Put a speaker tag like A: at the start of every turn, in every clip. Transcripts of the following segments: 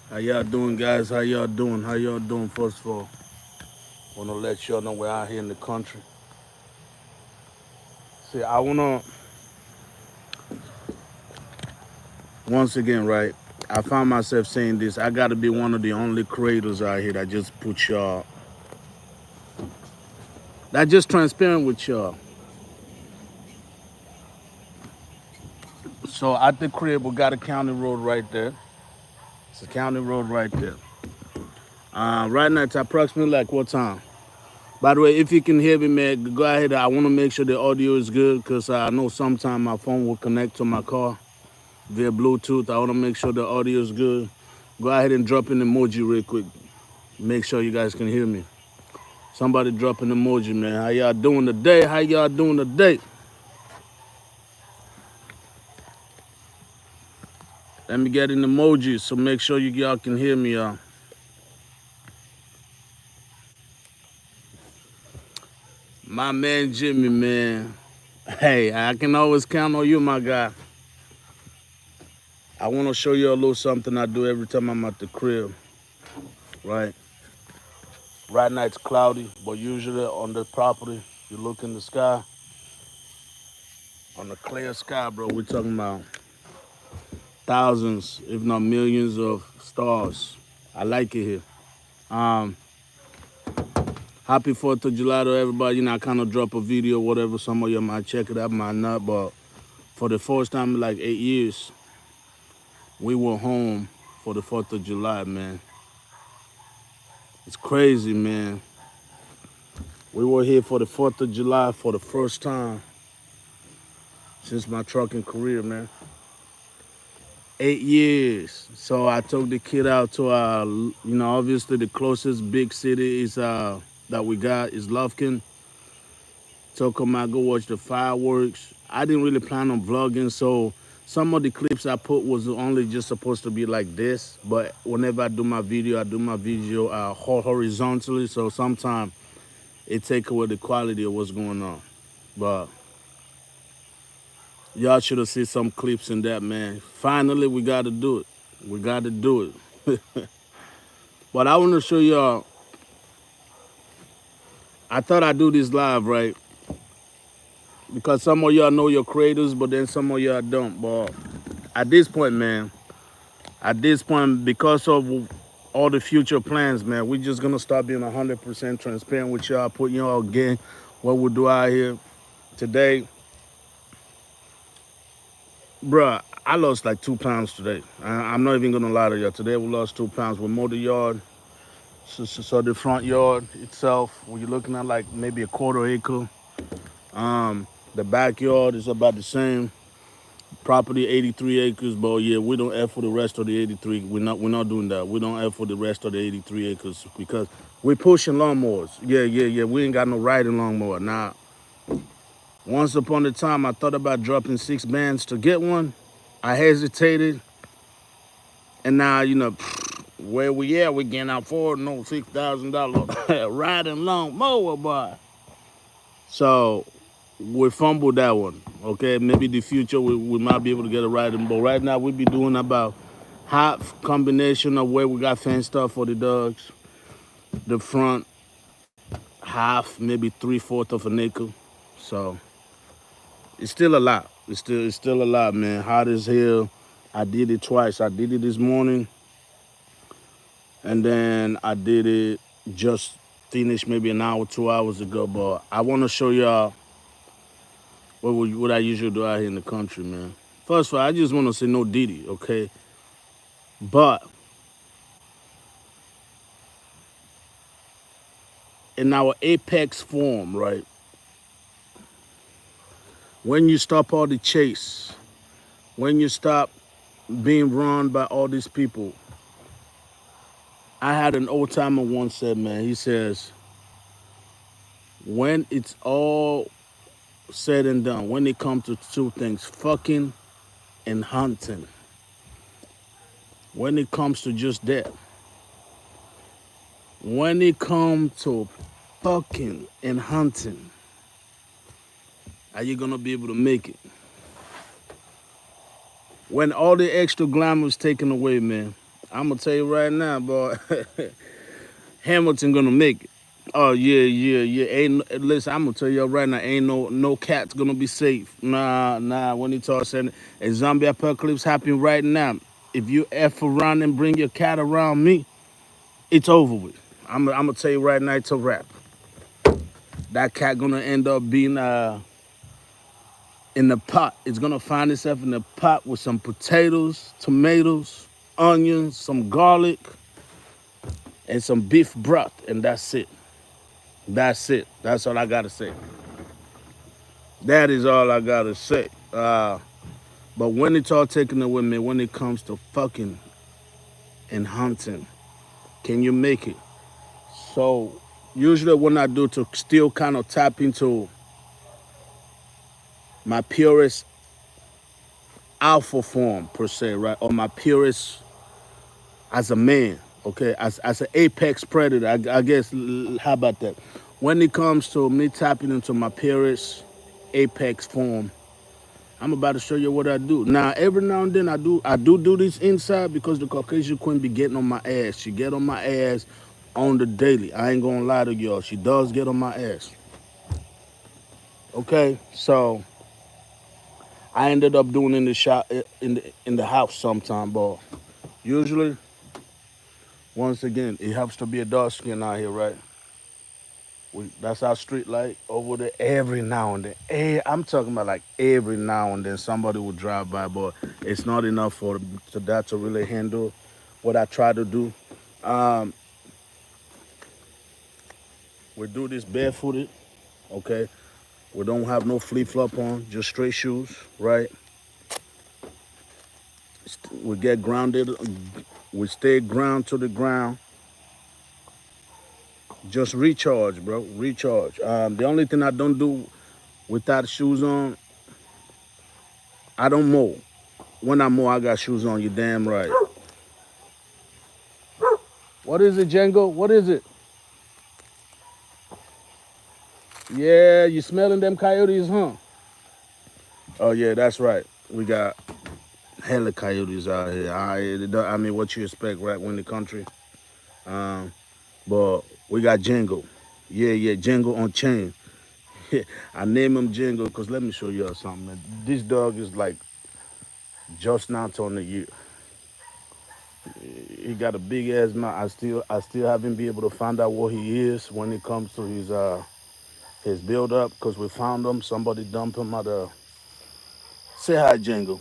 A: How y'all doing, guys? How y'all doing? How y'all doing? First of all, wanna let y'all know we're out here in the country. See, I wanna once again, right? I found myself saying this. I gotta be one of the only creators out here that just put y'all, that just transparent with y'all. So at the crib, we got a county road right there. It's a county road right there. Right now, it's approximately like what time? By the way, if you can hear me, man, go ahead. I want to make sure the audio is good because I know sometimes my phone will connect to my car via Bluetooth. I want to make sure the audio is good. Go ahead and drop an emoji real quick. Make sure you guys can hear me. Somebody drop an emoji, man. How y'all doing today? How y'all doing today? Let me get an emoji so make sure y'all can hear me, y'all. My man Jimmy, man. Hey, I can always count on you, my guy. I want to show you a little something I do every time I'm at the crib, right? Right now it's cloudy, but usually on the property, you look in the sky, on the clear sky, bro, we're talking about thousands, if not millions of stars. I like it here. Um, Happy 4th of July to everybody. You know, I kind of drop a video, whatever. Some of you might check it out, might not. But for the first time in like 8 years, we were home for the 4th of July, man. It's crazy, man. We were here for the 4th of July for the first time since my trucking career, man. 8 years. So I took the kid out to obviously the closest big city is that we got is Lufkin. Took him out, go watch the fireworks. I didn't really plan on vlogging, so some of the clips I put was only just supposed to be like this. But whenever I do my video horizontally, so sometimes it take away the quality of what's going on. But y'all should have seen some clips in that, man. Finally, we got to do it. We got to do it. But I want to show y'all. I thought I'd do this live, right? Because some of y'all know your creators, but then some of y'all don't. But at this point, man, because of all the future plans, man, we're just gonna start being 100% transparent with y'all, put y'all again what we do out here today, bruh. I lost like 2 pounds today. I'm not even gonna lie to y'all. Today we lost 2 pounds. We mowed the yard, so the front yard itself, when you're looking at like maybe a quarter acre. The backyard is about the same. Property 83 acres, but yeah, we don't F for the rest of the 83. We're not doing that. We don't F for the rest of the 83 acres because we're pushing lawnmowers. Yeah. We ain't got no riding lawnmower. Now, once upon a time, I thought about dropping 6 bands to get one. I hesitated, and now where we at? We getting out for no $6,000 riding lawnmower, boy. So we fumbled that one. Okay, maybe the future we might be able to get it right. But right now we be doing about half combination of where we got fenced up for the dogs. The front half, maybe 3/4 of an acre. So it's still a lot. It's still a lot, man. Hot as hell. I did it twice. I did it this morning, and then I did it just finished maybe an hour, 2 hours ago. But I want to show y'all what I usually do out here in the country, man. First of all, I just want to say no Diddy, okay? But in our apex form, right? When you stop all the chase, when you stop being run by all these people, I had an old timer once said, man, he says, when it's all said and done, when it comes to two things, fucking and hunting, when it comes to just that, when it comes to fucking and hunting, are you gonna be able to make it? When all the extra glamour is taken away, man, I'm gonna tell you right now, boy. Hamilton gonna make it. Oh yeah. Listen, I'm gonna tell you right now, ain't no cat's gonna be safe. Nah. When he talks saying a zombie apocalypse happening right now, if you F around and bring your cat around me, it's over with. I'm gonna tell you right now, it's a wrap. That cat gonna end up being in the pot. It's gonna find itself in the pot with some potatoes, tomatoes, onions, some garlic, and some beef broth, and that's it. That's it. That's all I gotta say. That is all I gotta say. But when it's all taken away, man, when it comes to fucking and hunting, can you make it? So usually when I do to still kind of tap into my purest alpha form per se, right? Or my purest as a man, okay, as an apex predator. I guess. How about that? When it comes to me tapping into my purest apex form, I'm about to show you what I do. Now, every now and then I do this inside because the Caucasian queen be getting on my ass. She get on my ass on the daily. I ain't gonna lie to y'all. She does get on my ass. Okay, so I ended up doing in the shop in the house sometime, but usually, once again, it helps to be a dark skin out here, right? That's our street light over there. Every now and then, I'm talking about like every now and then somebody will drive by, but it's not enough for that to really handle what I try to do. Um, we do this barefooted, okay? We don't have no flip flop on, just straight shoes, right? We get grounded, we stay ground to the ground. Just recharge, bro. Recharge. The only thing I don't do without shoes on, I don't mow. When I mow, I got shoes on. You damn right. What is it, Django? What is it? Yeah, you smelling them coyotes, huh? Oh yeah, that's right. We got hella coyotes out here. I mean, what you expect, right? When the country. Um, but we got Django. Yeah, Django on chain. I name him Django because let me show you something, man. This dog is like just now turning a year. He got a big ass mouth. I still haven't been able to find out what he is when it comes to his build up because we found him. Somebody dumped him at a. Say hi, Django.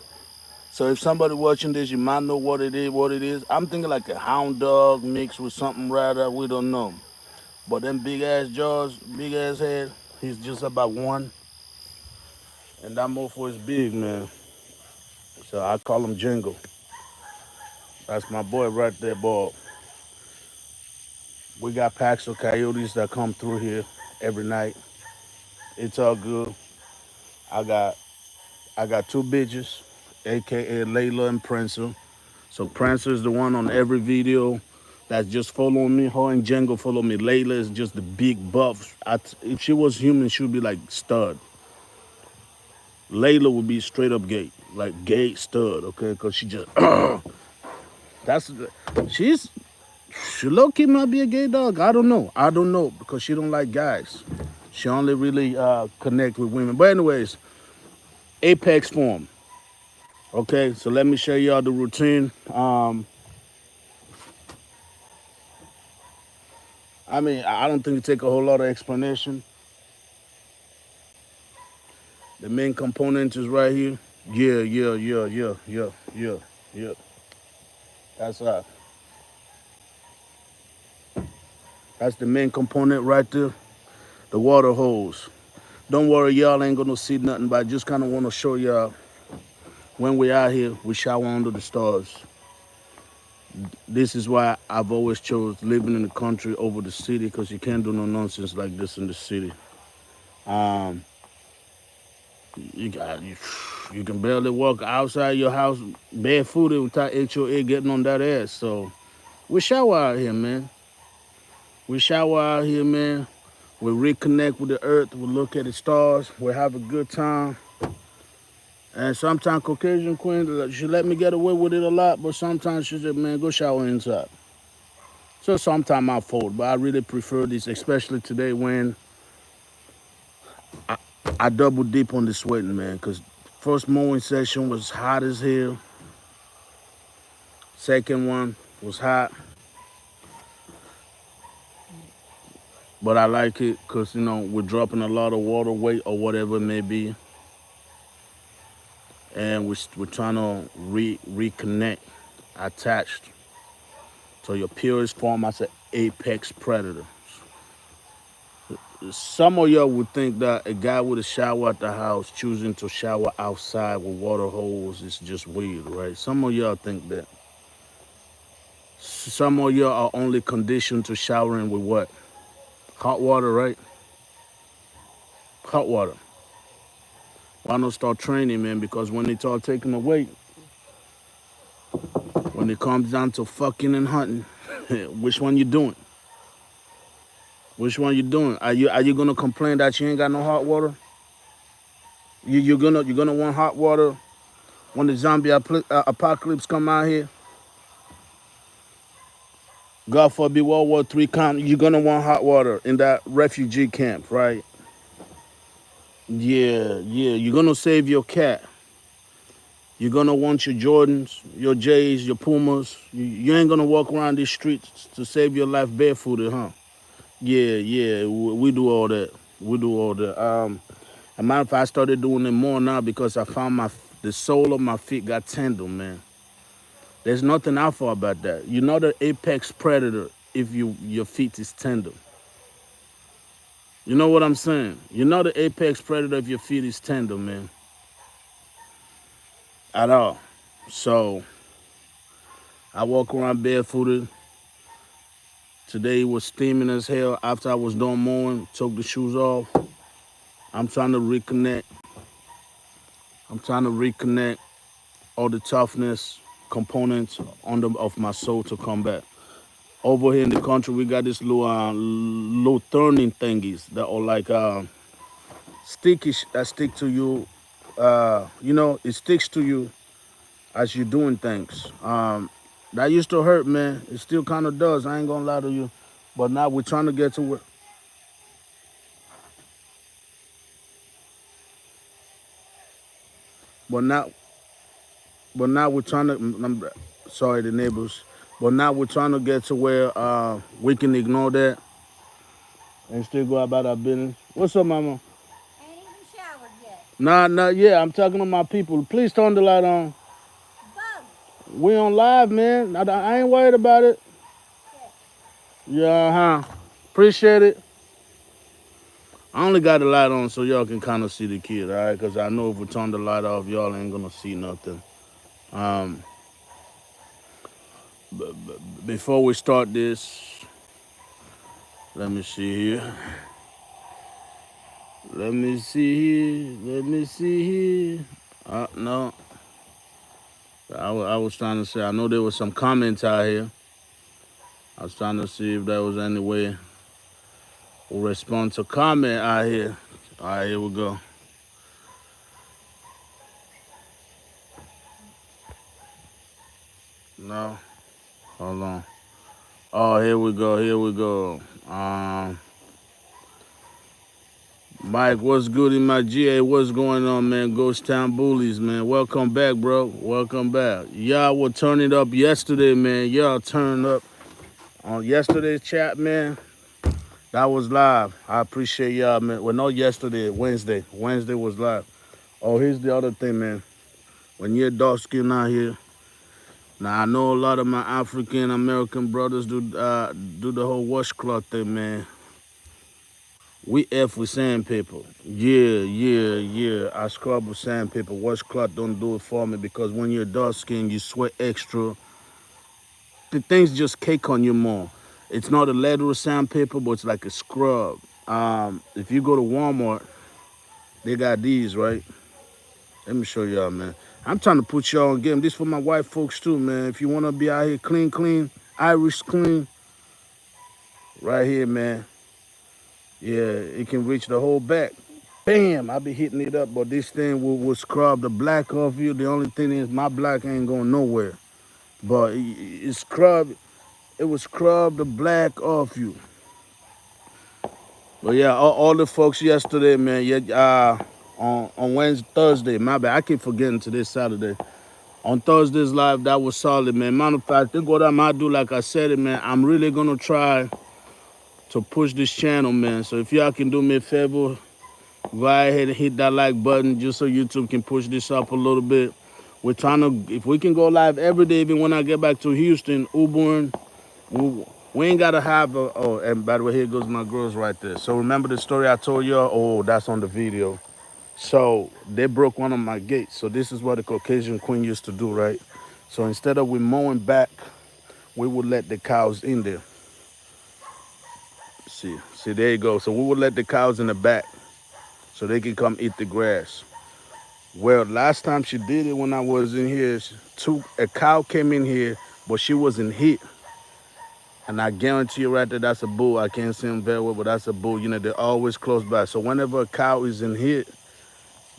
A: So if somebody watching this, you might know what it is. What it is, I'm thinking like a hound dog mixed with something rather. We don't know. But them big ass jaws, big ass head. He's just about one, and that mofo is big, man. So I call him Django. That's my boy right there, boy. We got packs of coyotes that come through here every night. It's all good. I got I got two bitches, aka Layla and Prancer. So Prancer is the one on every video that's just following me. Her and Django follow me. Layla is just the big buff. If she was human, she would be like stud. Layla would be straight up gay, like gay stud. Okay, because she just that's she's she low key might be a gay dog. I don't know because she don't like guys. She only really connect with women. But anyways, apex form. Okay, so let me show y'all the routine. I mean, I don't think it take a whole lot of explanation. The main component is right here. Yeah. That's uh, that's the main component right there. The water hose. Don't worry, y'all ain't gonna see nothing, but I just kind of want to show y'all when we out here, we shower under the stars. This is why I've always chose living in the country over the city because you can't do no nonsense like this in the city. Um, you can barely walk outside your house barefooted without HOA getting on that ass. So we shower out here, man. We shower out here, man. We reconnect with the earth. We look at the stars. We have a good time. And sometimes Caucasian queen, like, she let me get away with it a lot, but sometimes she said, man, go shower inside. So sometimes I fold, but I really prefer this, especially today when I double dip on the sweating, man, because first mowing session was hot as hell. Second one was hot, but I like it because, we're dropping a lot of water weight or whatever it may be. And we're trying to reconnect attached to your purest form as an apex predator. Some of y'all would think that a guy with a shower at the house choosing to shower outside with water hose is just weird, right? Some of y'all think that. Some of y'all are only conditioned to showering with what? Hot water, right? Hot water. Why not start training, man? Because when they start taking away, when it comes down to fucking and hunting, which one you doing? Which one you doing? Are you gonna complain that you ain't got no hot water? You're gonna want hot water when the zombie apocalypse come out here. God forbid World War III come. You're gonna want hot water in that refugee camp, right? Yeah, yeah. You're gonna save your cat. You're gonna want your Jordans, your J's, your Pumas. You ain't gonna walk around these streets to save your life barefooted, huh? Yeah, yeah. We do all that. We do all that. As a matter of fact, I started doing it more now because I found the sole of my feet got tender, man. There's nothing alpha about that. You're not an apex predator if your feet is tender. You know what I'm saying? You're not an apex predator if your feet is tender, man. At all. So I walk around barefooted. Today it was steaming as hell. After I was done mowing, took the shoes off. I'm trying to reconnect. I'm trying to reconnect all the toughness components of my soul to come back. Over here in the country, we got this little turning thingies that are like stickish that stick to you. It sticks to you as you're doing things. That used to hurt, man. It still kind of does. I ain't gonna lie to you. But now we're trying to get to where. But now, but now we're trying to. Sorry, the neighbors. But now we're trying to get to where we can ignore that and still go about our business. What's up, mama?
B: Ain't even showered yet.
A: Nah, not yet. I'm talking to my people. Please turn the light on.
B: Bug.
A: We on live, man. I ain't worried about it. Yeah, appreciate it. I only got the light on so y'all can kind of see the kid, all right? Because I know if we turn the light off, y'all ain't going to see nothing. Um, Before we start this, let me see here. Let me see here. Let me see here. No. I was trying to say, I know there was some comments out here. I was trying to see if there was any way we'll respond to comment out here. All right, here we go. No. Hold on. Oh, here we go. Here we go. Mike, what's good in my GA? What's going on, man? Ghost Town Bullies, man. Welcome back, bro. Welcome back. Y'all were turning up yesterday, man. Y'all turned up on yesterday's chat, man. That was live. I appreciate y'all, man. Well, not yesterday, Wednesday. Wednesday was live. Oh, here's the other thing, man. When you're dark skin out here, now I know a lot of my African American brothers do the whole washcloth thing, man. We F with sandpaper. Yeah, yeah, yeah. I scrub with sandpaper. Washcloth don't do it for me because when you're dark skin, you sweat extra. The things just cake on you more. It's not a leather sandpaper, but it's like a scrub. If you go to Walmart, they got these, right? Let me show y'all, man. I'm trying to put y'all on game. This for my white folks too, man. If you want to be out here clean, Irish clean, right here, man. Yeah, it can reach the whole back. Bam, I be hitting it up, but this thing will scrub the black off you. The only thing is my black ain't going nowhere. But it scrub, it will scrub the black off you. But yeah, all the folks yesterday, man, yeah, on Wednesday, Thursday, my bad, I keep forgetting today's Saturday. On Thursday's live, that was solid, man. Matter of fact, I think what I might do, like I said it, man, I'm really gonna try to push this channel, man. So if y'all can do me a favor, go ahead and hit that like button just so YouTube can push this up a little bit. We're trying to, if we can go live every day, even when I get back to Houston, Ubering, we ain't gotta have a, oh, and by the way, here goes my girls right there. So remember the story I told y'all? Oh, that's on the video. So they broke one of my gates. So this is what the Caucasian queen used to do, right? So instead of we mowing back, we would let the cows in there. See, there you go. So we would let the cows in the back so they can come eat the grass. Well, last time she did it when I was in here, a cow came in here, but she wasn't hit. And I guarantee you right there, that's a bull. I can't see them very well, but that's a bull. You know, they're always close by. So whenever a cow is in hit,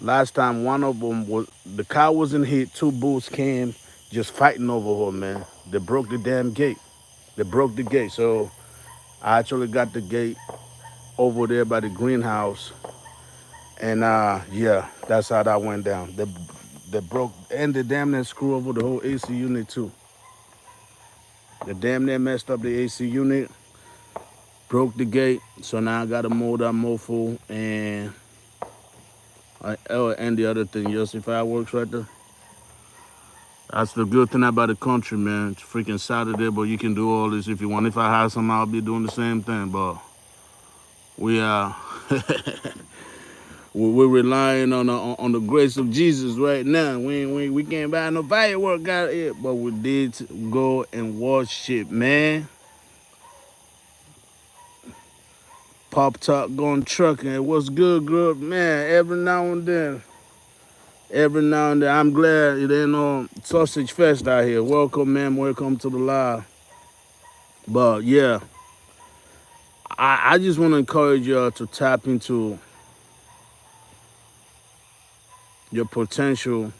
A: last time one of them was, the cow wasn't hit, two bulls came just fighting over her, man. They broke the damn gate. They broke the gate. So I actually got the gate over there by the greenhouse. And yeah, that's how that went down. They broke, and they damn near screw over the whole AC unit too. They damn near messed up the AC unit, broke the gate. So now I gotta mow that mofo and the other thing, you see fireworks right there. That's the good thing about the country, man. It's freaking Saturday, but you can do all this if you want. If I have some, I'll be doing the same thing. But we are we're relying on the grace of Jesus right now. We can't buy no firework out here, but we did go and worship, man. Pop Top going trucking. It was good, good, man. Every now and then, I'm glad it ain't no sausage fest out here. Welcome, man. Welcome to the live. But yeah, I just want to encourage y'all to tap into your potential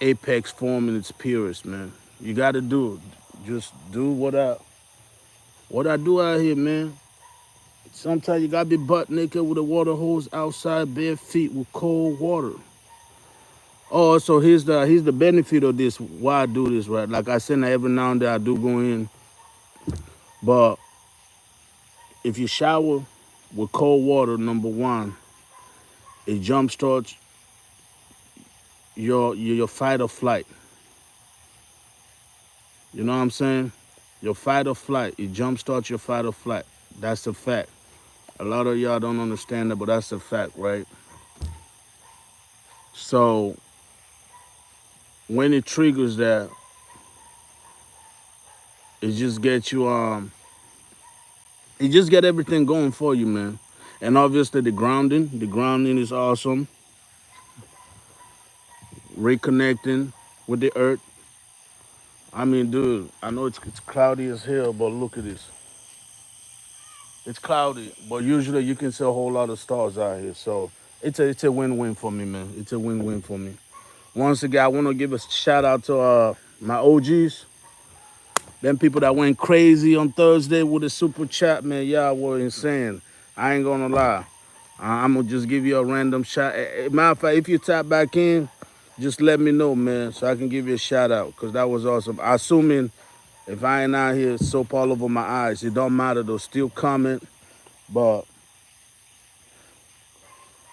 A: apex form in its purest, man. You got to do it. Just do what I do out here, man. Sometimes you got to be butt naked with a water hose outside, bare feet with cold water. Oh, so here's the benefit of this. Why I do this, right? Like I said, every now and then I do go in, but if you shower with cold water, number one, it jumpstarts your fight or flight. You know what I'm saying? Your fight or flight. It jumpstarts your fight or flight. That's a fact. A lot of y'all don't understand that, but that's a fact, right? So when it triggers that, it just gets you it just get everything going for you, man. And obviously the grounding is awesome. Reconnecting with the earth. I mean, dude, I know it's cloudy as hell, but look at this. It's cloudy, but usually you can see a whole lot of stars out here. So it's a win-win for me, man. It's a win-win for me. Once again, I want to give a shout out to my OGs. Them people that went crazy on Thursday with the super chat, man. Y'all were insane. I ain't gonna lie. I'm gonna just give you a random shout. Matter of fact, if you tap back in, just let me know, man, so I can give you a shout out, because that was awesome. Assuming if I ain't out here soap all over my eyes, it don't matter though. Still comment, but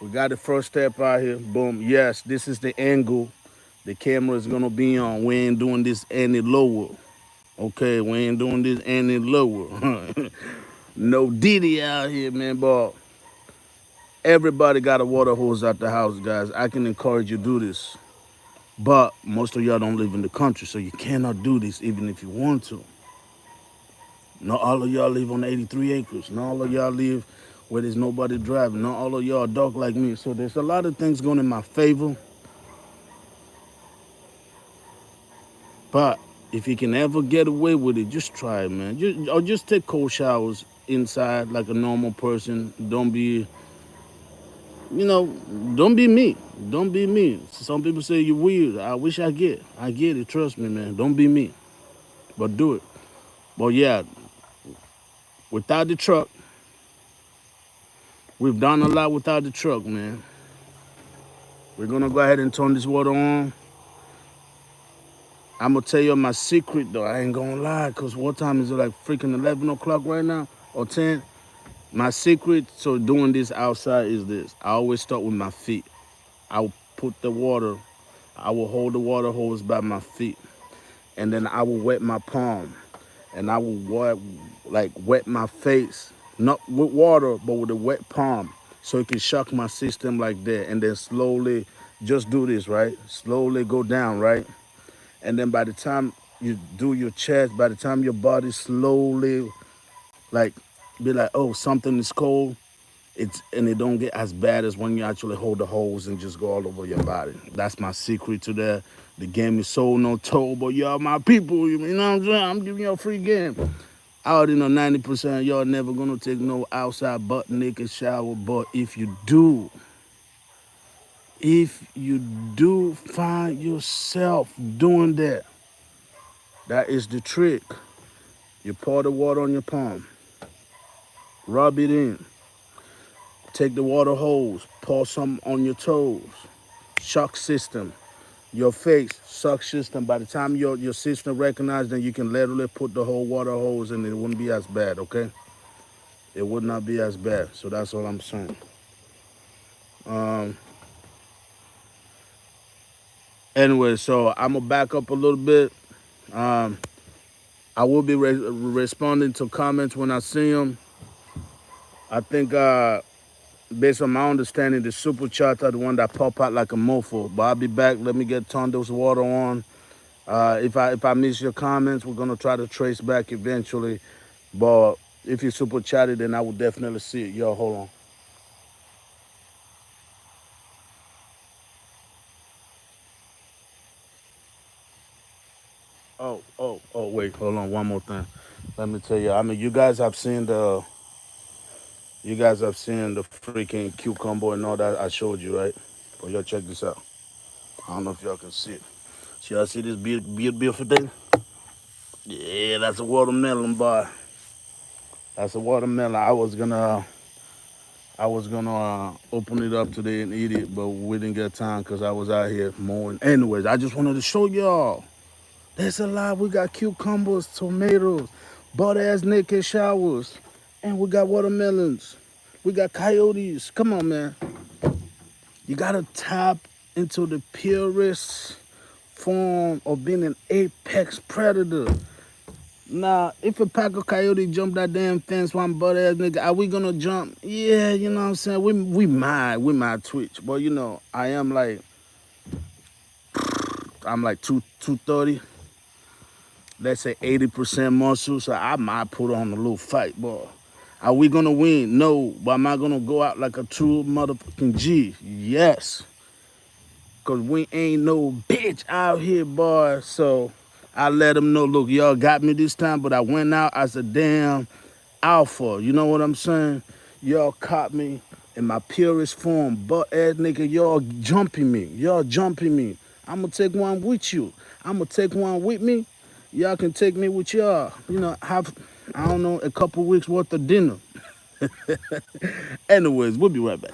A: we got the first step out here. Boom. Yes, this is the angle the camera is gonna be on. We ain't doing this any lower. Okay, we ain't doing this any lower. No Diddy out here, man, but everybody got a water hose out the house, guys. I can encourage you to do this. But most of y'all don't live in the country, so you cannot do this even if you want to. Not all of y'all live on 83 acres. Not all of y'all live where there's nobody driving. Not all of y'all are dark like me. So there's a lot of things going in my favor. But if you can ever get away with it, just try it, man. Or just take cold showers inside like a normal person. Don't be you know, don't be me. Don't be me. Some people say you're weird. I wish I get. I get it. Trust me, man. Don't be me. But do it. But yeah, without the truck, we've done a lot without the truck, man. We're gonna go ahead and turn this water on. I'm gonna tell you my secret though. I ain't gonna lie, cause what time is it? Like freaking 11 o'clock right now or 10. My secret to doing this outside is this. I always start with my feet. I will put the water. I will hold the water hose by my feet, and then I will wet my palm, and I will wet my face, not with water, but with a wet palm, so it can shock my system like that, and then slowly just do this, right? Slowly go down, right? And then by the time you do your chest, by the time your body slowly like be like, oh, something is cold, it don't get as bad as when you actually hold the hose and just go all over your body. That's my secret to that. The game is so no toll, but y'all my people, you know what I'm saying? I'm giving you a free game. I already know 90% of y'all never gonna take no outside butt naked shower, but if you do find yourself doing that, that is the trick. You pour the water on your palm, rub it in, take the water hose, pour some on your toes, shock system, your face, suck system. By the time your system recognizes, then you can literally put the whole water hose and it wouldn't be as bad, okay? It would not be as bad. So that's all I'm saying. Um, anyway, so I'm gonna back up a little bit. Um, I will be responding to comments when I see them. I think, based on my understanding, the super chats are the one that pop out like a mofo. But I'll be back. Let me get Tondo's water on. If I miss your comments, we're gonna try to trace back eventually. But if you super chatted, then I will definitely see it. Yo, hold on. Oh, wait, hold on. One more thing. Let me tell you. I mean, you guys have seen the freaking cucumber and all that I showed you, right? But y'all check this out. I don't know if y'all can see it. So y'all see this beautiful thing? Yeah, that's a watermelon, boy. That's a watermelon. I was gonna open it up today and eat it, but we didn't get time because I was out here mowing. Anyways, I just wanted to show y'all. There's a lot. We got cucumbers, tomatoes, butt ass naked showers, and we got watermelons. We got coyotes. Come on, man. You gotta tap into the purest form of being an apex predator. Now, if a pack of coyote jump that damn fence, one butt ass nigga, are we gonna jump? Yeah, you know what I'm saying. We might twitch, but I'm like 230. Let's say 80% muscle, so I might put on a little fight, but are we gonna win? No, but am I gonna go out like a true motherfucking G? Yes, cause we ain't no bitch out here, boy. So I let them know, look, y'all got me this time, but I went out as a damn alpha. You know what I'm saying? Y'all caught me in my purest form. But ass nigga, y'all jumping me. Y'all jumping me. I'm gonna take one with you. I'm gonna take one with me. Y'all can take me with y'all. Have, I don't know, a couple weeks worth of dinner. Anyways, we'll be right back.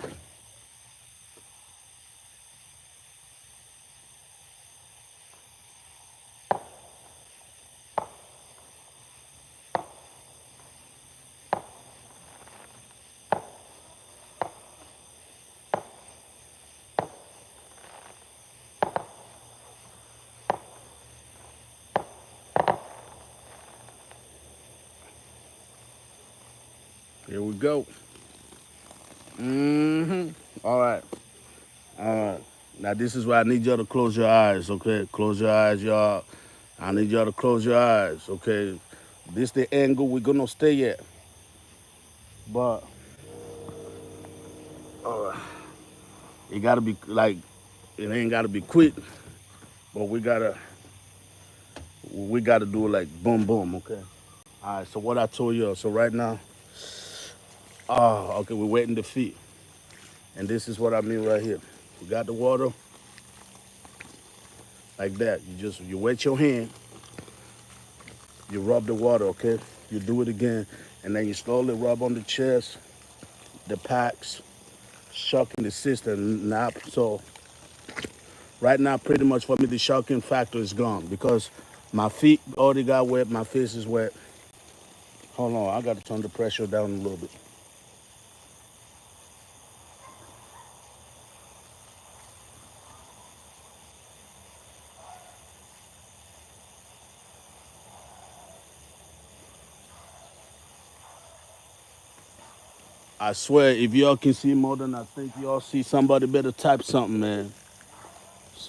A: Here we go. All right. All right. Now this is why I need y'all to close your eyes, okay? Close your eyes, y'all. I need y'all to close your eyes, okay? This the angle we're gonna stay at. But it gotta be like it ain't gotta be quick, but we gotta do it like boom boom, okay? All right, so what I told you, so right now, okay, we're wetting the feet. And this is what I mean right here. You got the water like that. You wet your hand, you rub the water, okay? You do it again, and then you slowly rub on the chest, the packs, shocking the system, nap. So right now, pretty much for me, the shocking factor is gone because my feet already got wet, my face is wet. Hold on, I got to turn the pressure down a little bit. I swear, if y'all can see more than I think y'all see, somebody better type something, man.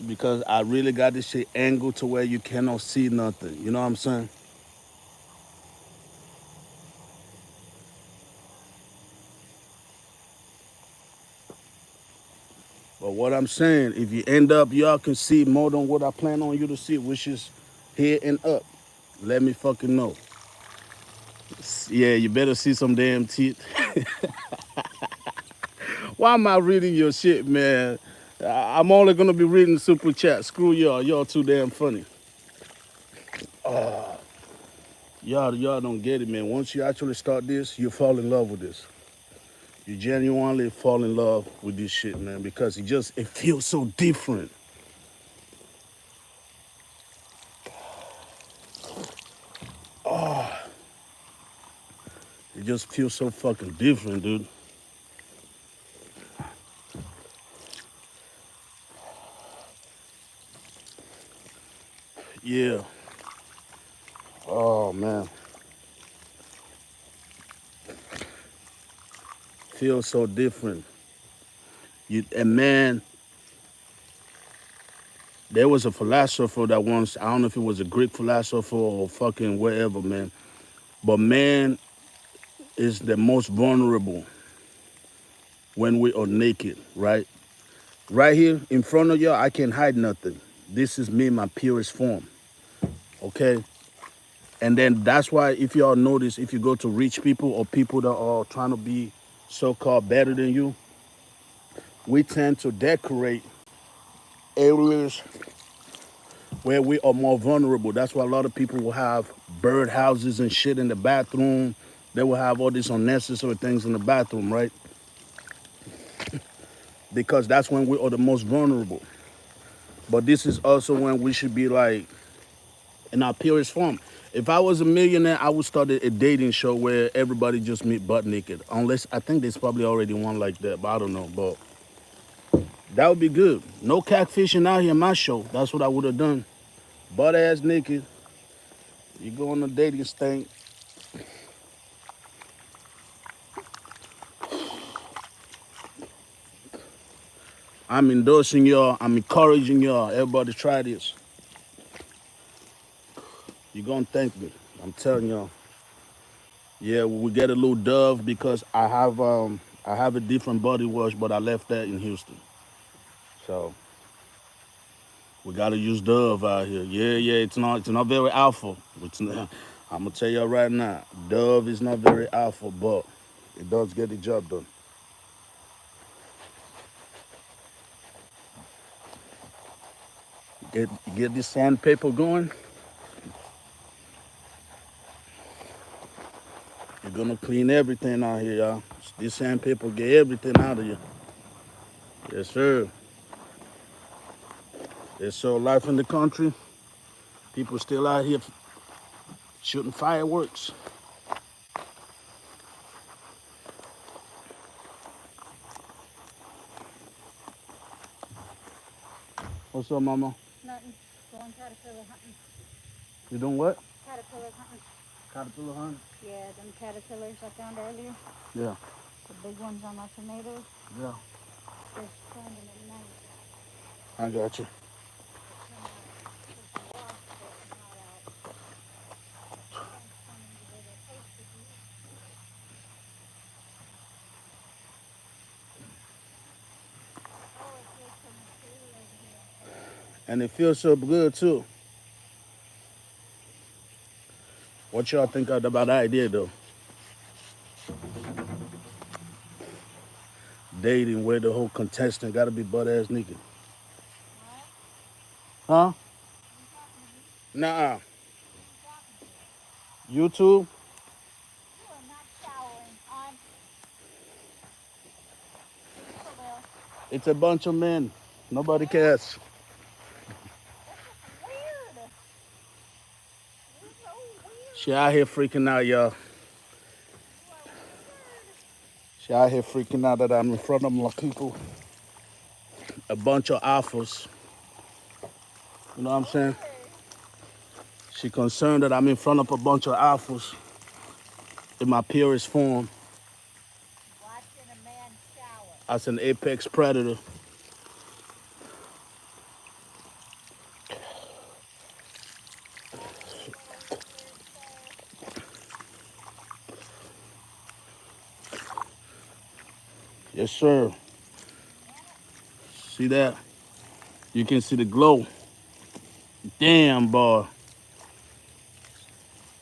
A: Because I really got this shit angled to where you cannot see nothing. You know what I'm saying? But what I'm saying, if you end up, y'all can see more than what I plan on you to see, which is here and up. Let me fucking know. Yeah, you better see some damn teeth. Why am I reading your shit, man? I'm only gonna be reading super chat. Screw y'all. Y'all too damn funny. Y'all don't get it, man. Once you actually start this, you fall in love with this. You genuinely fall in love with this shit, man, because it feels so different. It just feels so fucking different, dude. Yeah. Oh man. Feels so different. And man, there was a philosopher that once, I don't know if it was a Greek philosopher or fucking wherever, man. But man is the most vulnerable when we are naked, right? Right here in front of y'all, I can't hide nothing. This is me, my purest form. Okay? And then that's why if y'all notice, if you go to rich people or people that are trying to be so-called better than you, we tend to decorate areas where we are more vulnerable. That's why a lot of people will have bird houses and shit in the bathroom. They will have all these unnecessary things in the bathroom, right? Because that's when we are the most vulnerable. But this is also when we should be like in our purest form. If I was a millionaire, I would start a dating show where everybody just meet butt naked. Unless I think there's probably already one like that, but I don't know. But that would be good. No catfishing out here in my show. That's what I would have done. Butt ass naked. You go on a dating thing. I'm endorsing y'all. I'm encouraging y'all. Everybody try this. You're gonna thank me. I'm telling y'all. Yeah, we get a little Dove because I have a different body wash, but I left that in Houston. So we gotta use Dove out here. Yeah, yeah, it's not very alpha. It's not, I'm gonna tell y'all right now, Dove is not very alpha, but it does get the job done. Get this sandpaper going. You're gonna clean everything out here, y'all. This sandpaper get everything out of you. Yes, sir. There's so life in the country. People still out here shooting fireworks. What's up, mama?
B: Nothing. Going caterpillar hunting.
A: You doing what?
B: Caterpillar hunting.
A: Caterpillar hunting?
B: Yeah, them caterpillars I found earlier.
A: Yeah.
B: The big ones on my tomatoes.
A: Yeah.
B: They're finding at night.
A: I got you.
B: They come out with the wasp that's not out. One's coming to where they're supposed to be. Oh, it feels so much cooler over here.
A: And it feels so good too. What y'all think about the idea though? dating where the whole contestant got to be butt ass naked.
B: What?
A: Huh?
B: Are you talking to me?
A: Nah.
B: Who are you talking to?
A: YouTube?
B: You are not showering on. Be for real.
A: It's a bunch of men. Nobody cares.
B: That's just weird. You're so
A: She
B: weird.
A: out here freaking out, y'all.
B: You are weird.
A: She out here freaking out that I'm in front of my people. A bunch of alphas. You know what I'm saying?
B: Okay.
A: She concerned that I'm in front of a bunch of alphas in my purest form
B: Watching a man shower.
A: as an apex predator.
B: What a weird sir.
A: Yes, sir.
B: Damn it.
A: See that? You can see the glow. Damn, boy.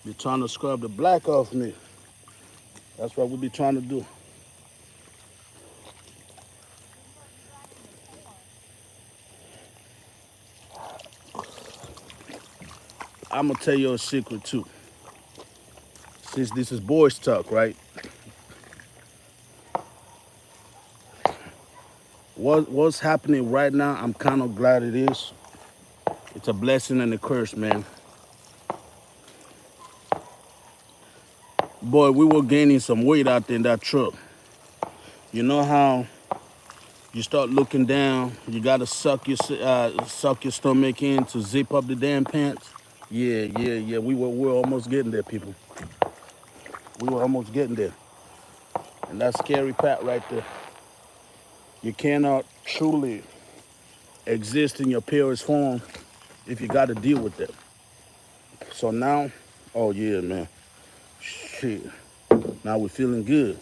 A: You're trying to scrub the black off me. That's what we be trying to do.
B: This is what you got into porn.
A: I'm going to tell you a secret, too. Since this is boys talk, right? What's happening right now, I'm kind of glad it is. It's a blessing and a curse, man. Boy, we were gaining some weight out there in that truck. You know how you start looking down, you gotta suck your stomach in to zip up the damn pants. Yeah. We were almost getting there, people. We were almost getting there, and that's scary part right there. You cannot truly exist in your purest form if you got to deal with that. So now, oh yeah, man, shit. Now we're feeling good.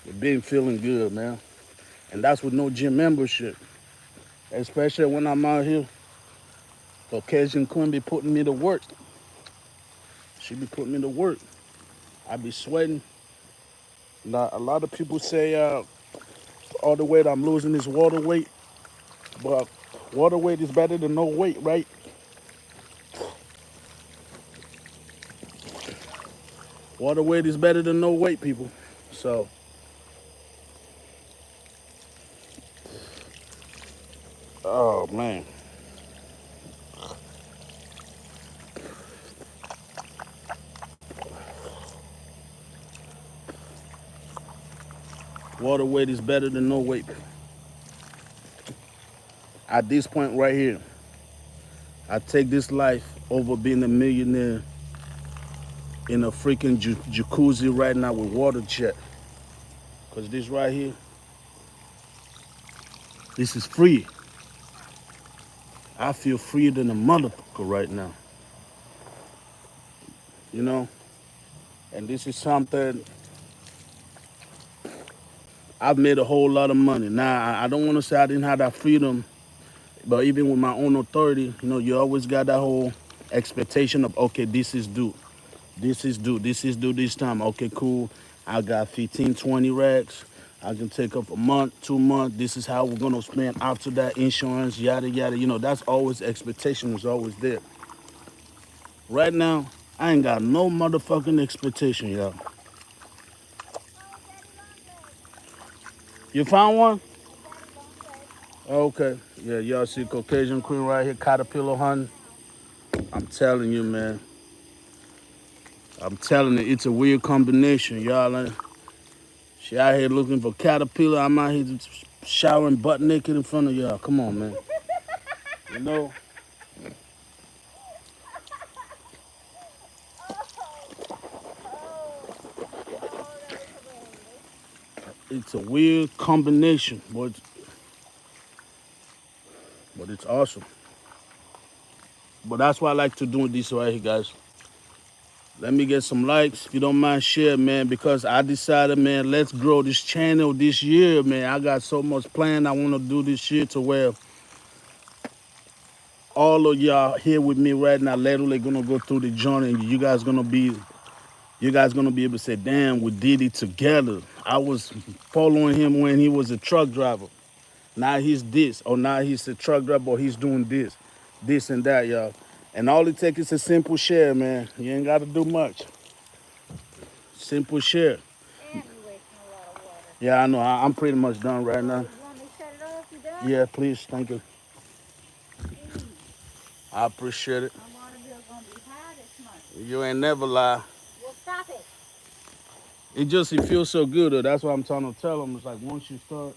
A: We've been feeling good, man, and that's with no gym membership. Especially when I'm out here, Caucasian Queen be putting me to work. She be putting me to work. I be sweating. Now, a lot of people say all the weight I'm losing is water weight, but water weight is better than no weight, right? Water weight is better than no weight, people. So, oh man, water weight is better than no weight. At this point right here, I take this life over being a millionaire in a freaking jacuzzi right now with water jet. Cause this right here, this is free. I feel freer than a motherfucker right now. You know, and this is something I've made a whole lot of money. Now I don't want to say I didn't have that freedom, but even with my own authority, you know, you always got that whole expectation of okay, this is due, this is due this time. Okay, cool. I got 15, 20 racks. I can take up a month, 2 months. This is how we're gonna spend after that insurance, yada yada. You know, that's always expectation was always there. Right now, I ain't got no motherfucking expectation, y'all.
B: Oh, daddy long legs.
A: You found one?
B: Daddy long legs.
A: Okay. Yeah, y'all see
B: Daddy
A: Caucasian
B: long
A: Queen right
B: legs.
A: here, caterpillar
B: Sit
A: hunting.
B: down.
A: I'm telling you, man. I'm telling you, it's a weird combination, y'all. She out here looking for caterpillar. I'm out here just showering butt naked in front of y'all. Come on, man. You know,
B: Oh, oh, oh, that is hilarious.
A: it's a weird combination, but it's awesome. But that's why I like to do this right here, guys. Let me get some likes. If you don't mind, share, man, because I decided, man, let's grow this channel this year, man. I got so much planned. I want to do this year to where all of y'all here with me right now, literally gonna go through the journey, and you guys gonna be able to say, "Damn, we did it together." I was following him when he was a truck driver. Now he's this, or now he's a truck driver, or he's doing this and that, y'all. And all it takes is a simple share, man. You ain't got to do much. Simple share.
B: Damn, you're wasting a lot of water.
A: Yeah, I know. I'm pretty much done right now.
B: You want me to shut it off? You done?
A: Yeah, please, thank you.
B: Jeez,
A: I appreciate it.
B: my water bill's gonna be high this month.
A: You ain't never lie.
B: Well, stop it.
A: It feels so good, though. That's what I'm trying to tell them. It's like once you start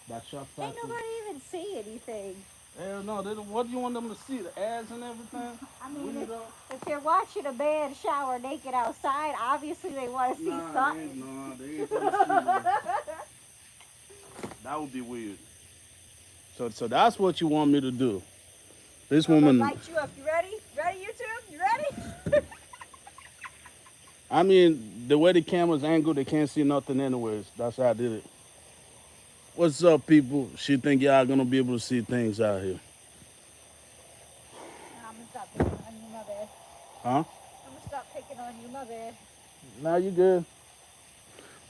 A: that shop
B: Ain't
A: factor.
B: nobody even see anything.
A: Hell no, what do you want them to see? The ads and everything?
B: I mean,
A: Weirdo.
B: if they're watching a man shower naked outside, obviously they want to see something.
A: They ain't gonna see that. That would be weird. So that's what you want me to do. This
B: I'm gonna
A: woman,
B: light you up. You ready? Ready, YouTube? You ready?
A: I mean, the way the camera's angled, they can't see nothing anyways. That's how I did it. What's up, people? She think y'all gonna be able to see things out here.
B: I'm gonna stop picking on you, my bad.
A: Huh?
B: I'm gonna stop picking on you, my bad.
A: Now you good.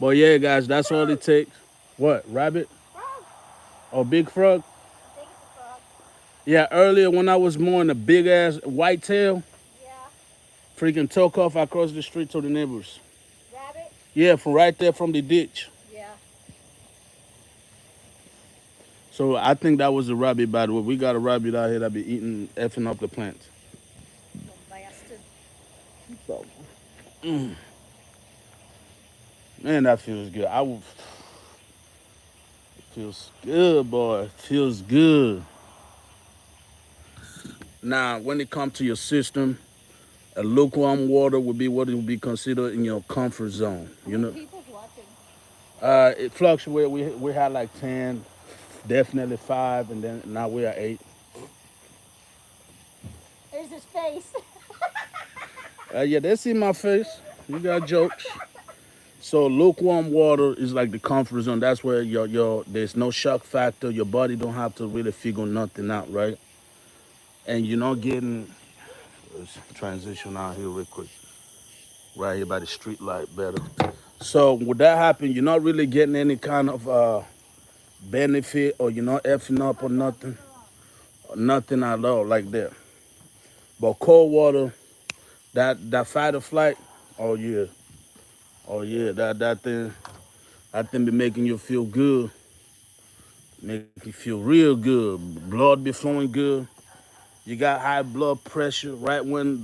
A: But yeah, guys, that's all it takes. What, rabbit?
B: Frog.
A: Or big frog?
B: I think it's a frog.
A: Yeah, earlier when I was mowing a big ass whitetail,
B: Yeah.
A: freaking took off across the street to the neighbors.
B: Rabbit.
A: Yeah, from right there from the ditch.
B: Yeah.
A: So I think that was a rabbit, by the way. We got a rabbit out here that be eating, effing up the plants.
B: Little bastard.
A: So, man, that feels good. It feels good, boy. It feels good. Now, when it comes to your system, a lukewarm water would be what it would be considered in your comfort zone.
B: How
A: You
B: many
A: know,
B: people's watching?
A: it fluctuates. We had like 10, definitely 5, and then now we are 8.
B: There's his face.
A: Yeah, they see my face. You got jokes. So lukewarm water is like the comfort zone. That's where your there's no shock factor. Your body don't have to really figure nothing out, right? And you're not getting. Let's transition out here real quick. Right here by the street light, better. So with that happen, you're not really getting any kind of benefit, or you're not effing up or nothing at all like that. But cold water, that fight or flight, oh yeah, oh yeah, that thing be making you feel good, make you feel real good. Blood be flowing good. You got high blood pressure right when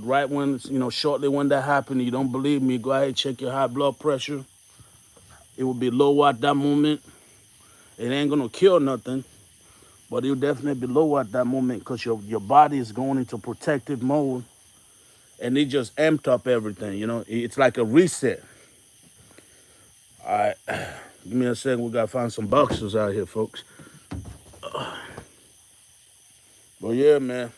A: shortly when that happened. You don't believe me? Go ahead, check your high blood pressure. It will be low at that moment. It ain't gonna kill nothing, but it'll definitely be low at that moment because your body is going into protective mode, and it just amped up everything. It's like a reset. All right, give me a second. We gotta find some boxers out here, folks. But yeah, man,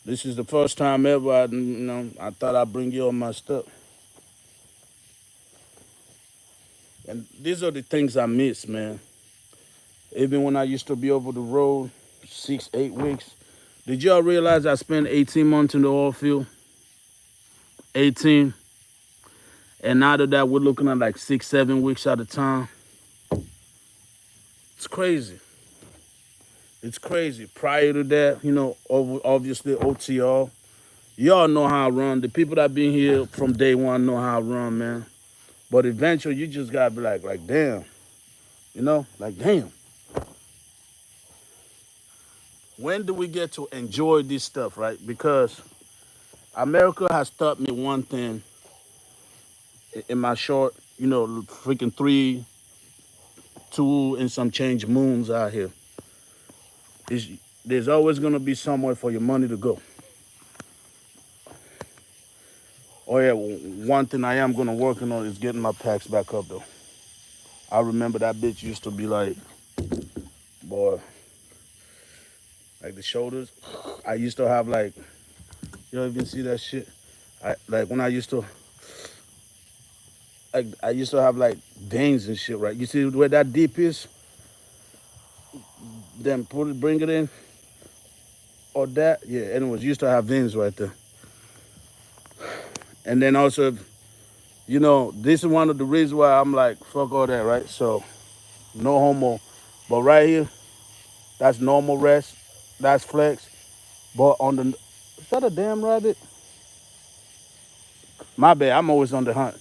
A: this is the first time ever I thought I'd bring you all my stuff. And these are the things I miss, man. Even when I used to be over the road 6, 8 weeks. Did y'all realize I spent 18 months in the oil field? 18. And out of that, we're looking at like 6, 7 weeks at a time. It's crazy. It's crazy. Prior to that, obviously OTR. Y'all know how I run. The people that been here from day one know how I run, man. But eventually, you just gotta be like, damn. Like, damn. When do we get to enjoy this stuff, right? Because America has taught me one thing in my short, freaking 3, 2, and some change moons out here. Is there's always gonna be somewhere for your money to go. Oh yeah, one thing I am gonna working on is getting my packs back up though. I remember that bitch used to be like, boy, like the shoulders. I used to have like, you don't even see that shit. Like when I used to have like veins and shit, right? You see where that deep is? Then bring it in, or that, yeah. Anyways, used to have veins right there. And then also, This is one of the reasons why I'm like, fuck all that, right? So no homo. But right here, that's normal rest. That's flex. But on the is that a damn rabbit? My bad. I'm always on the hunt.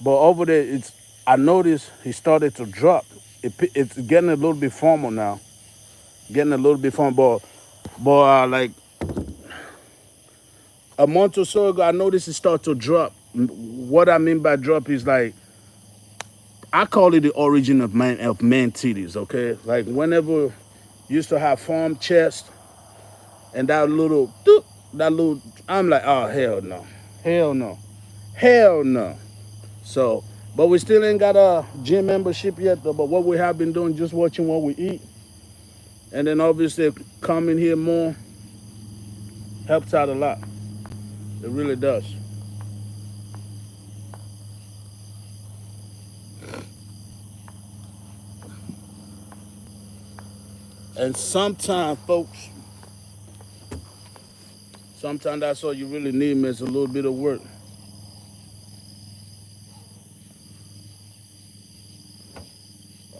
A: But over there, I noticed he started to drop. It's getting a little bit formal now. Getting a little bit formal. But like a month or so ago, I noticed it start to drop. What I mean by drop is like I call it the origin of man titties. Okay, like whenever you used to have farm chest and that little, I'm like, oh hell no, hell no, hell no. So, but we still ain't got a gym membership yet. Though, but what we have been doing, just watching what we eat, and then obviously coming here more helps out a lot. It really does. And sometimes, folks, sometimes that's all you really need, man. It's a little bit of work.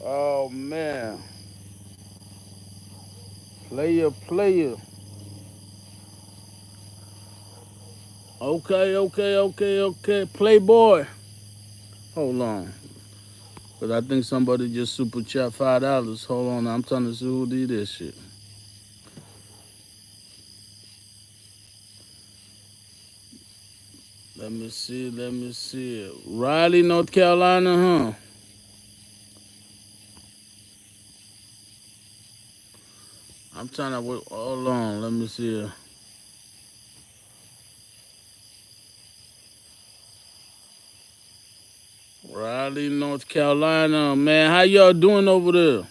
A: Oh man, player. Okay. Playboy. Hold on, cause I think somebody just super chat $5. Hold on, I'm trying to see who did this shit. Let me see. Raleigh, North Carolina, huh? I'm trying to wait. Hold on, let me see. Raleigh, North Carolina, man. How y'all doing over there?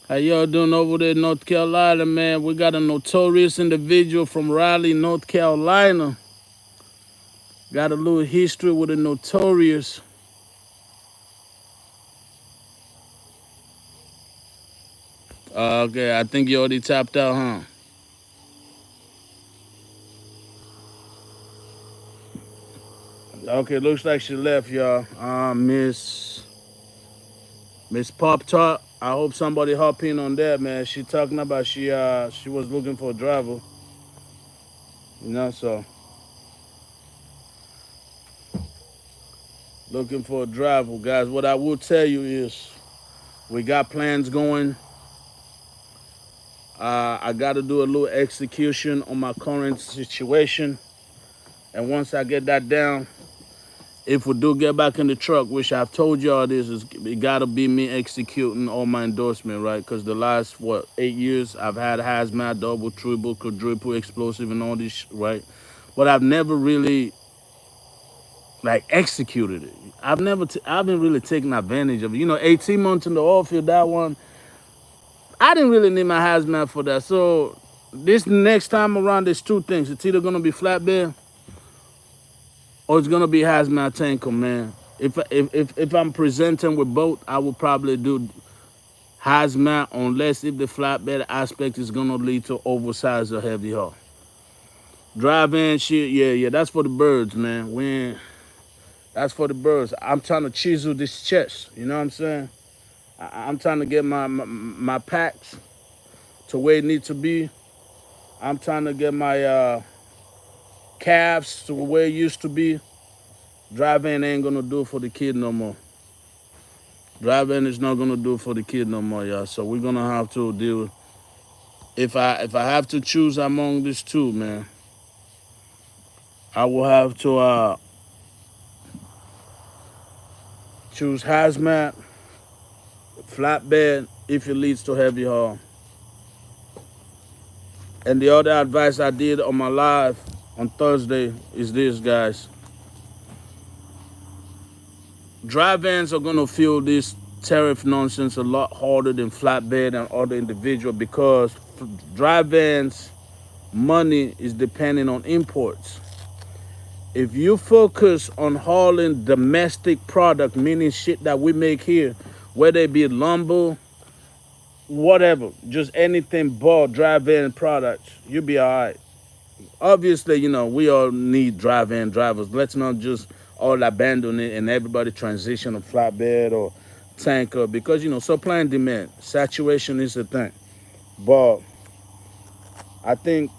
A: How y'all doing over there in North Carolina, man? We got a notorious individual from Raleigh, North Carolina. Got a little history with a notorious. Okay, I think you already tapped out, huh? Okay, looks like she left, y'all. Miss Pop Tart. I hope somebody hop in on that, man. She talking about she was looking for a driver, so looking for a driver, guys. What I will tell you is we got plans going. I got to do a little execution on my current situation, and once I get that down, if we do get back in the truck, which I've told y'all this is, it gotta be me executing all my endorsement, right? Because the last 8 years I've had hazmat, double, triple, quadruple, explosive, and all this, right? But I've never really like executed it. I haven't really taken advantage of it. 18 months in the oil field, that one, I didn't really need my hazmat for that. So this next time around, there's two things. It's either gonna be flatbed or it's gonna be hazmat tanker, man. If I'm presenting with both, I would probably do hazmat unless if the flatbed aspect is gonna lead to oversized or heavy haul. Drive-in shit, yeah, that's for the birds, man. That's for the birds. I'm trying to chisel this chest. You know what I'm saying? I'm trying to get my packs to where it needs to be. I'm trying to get my calves to where it used to be. Drive-in ain't gonna do it for the kid no more. Drive-in is not gonna do it for the kid no more, y'all. So we're gonna have to deal with. If I have to choose among these two, man, I will have to choose hazmat, flatbed if it leads to heavy haul. And the other advice I did on my live on Thursday is this, guys. Drive-ins are gonna feel this tariff nonsense a lot harder than flatbed and other individual because drive-ins money is depending on imports. If you focus on hauling domestic product, meaning shit that we make here, whether it be lumber, whatever, just anything but drive-in products, you'll be all right. Obviously, we all need drive-in drivers. Let's not just all abandon it and everybody transition to flatbed or tanker because supply and demand saturation is the thing. But I think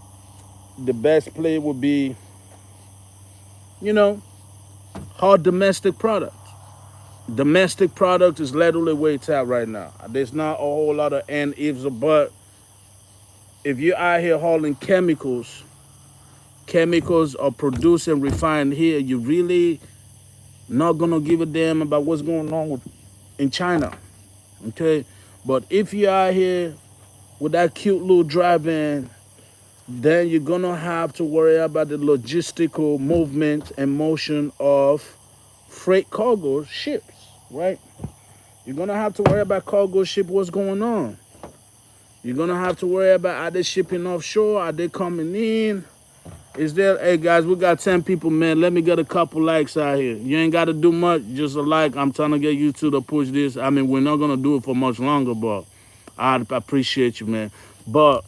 A: the best play would be you know our domestic product. Domestic product is literally where it's at right now. There's not a whole lot of and ifs or but. If you're out here hauling chemicals are produced and refined here, you really not gonna give a damn about what's going on in China. Okay? But if you're out here with that cute little drive-in, then you're gonna have to worry about the logistical movement and motion of freight cargo ships, right? You're gonna have to worry about cargo ship, what's going on. You're gonna have to worry about are they shipping offshore, are they coming in? Is there, hey guys, we got 10 people, man. Let me get a couple likes out here. You ain't gotta do much, just a like. I'm trying to get YouTube to push this. I mean, we're not gonna do it for much longer, but I appreciate you, man. But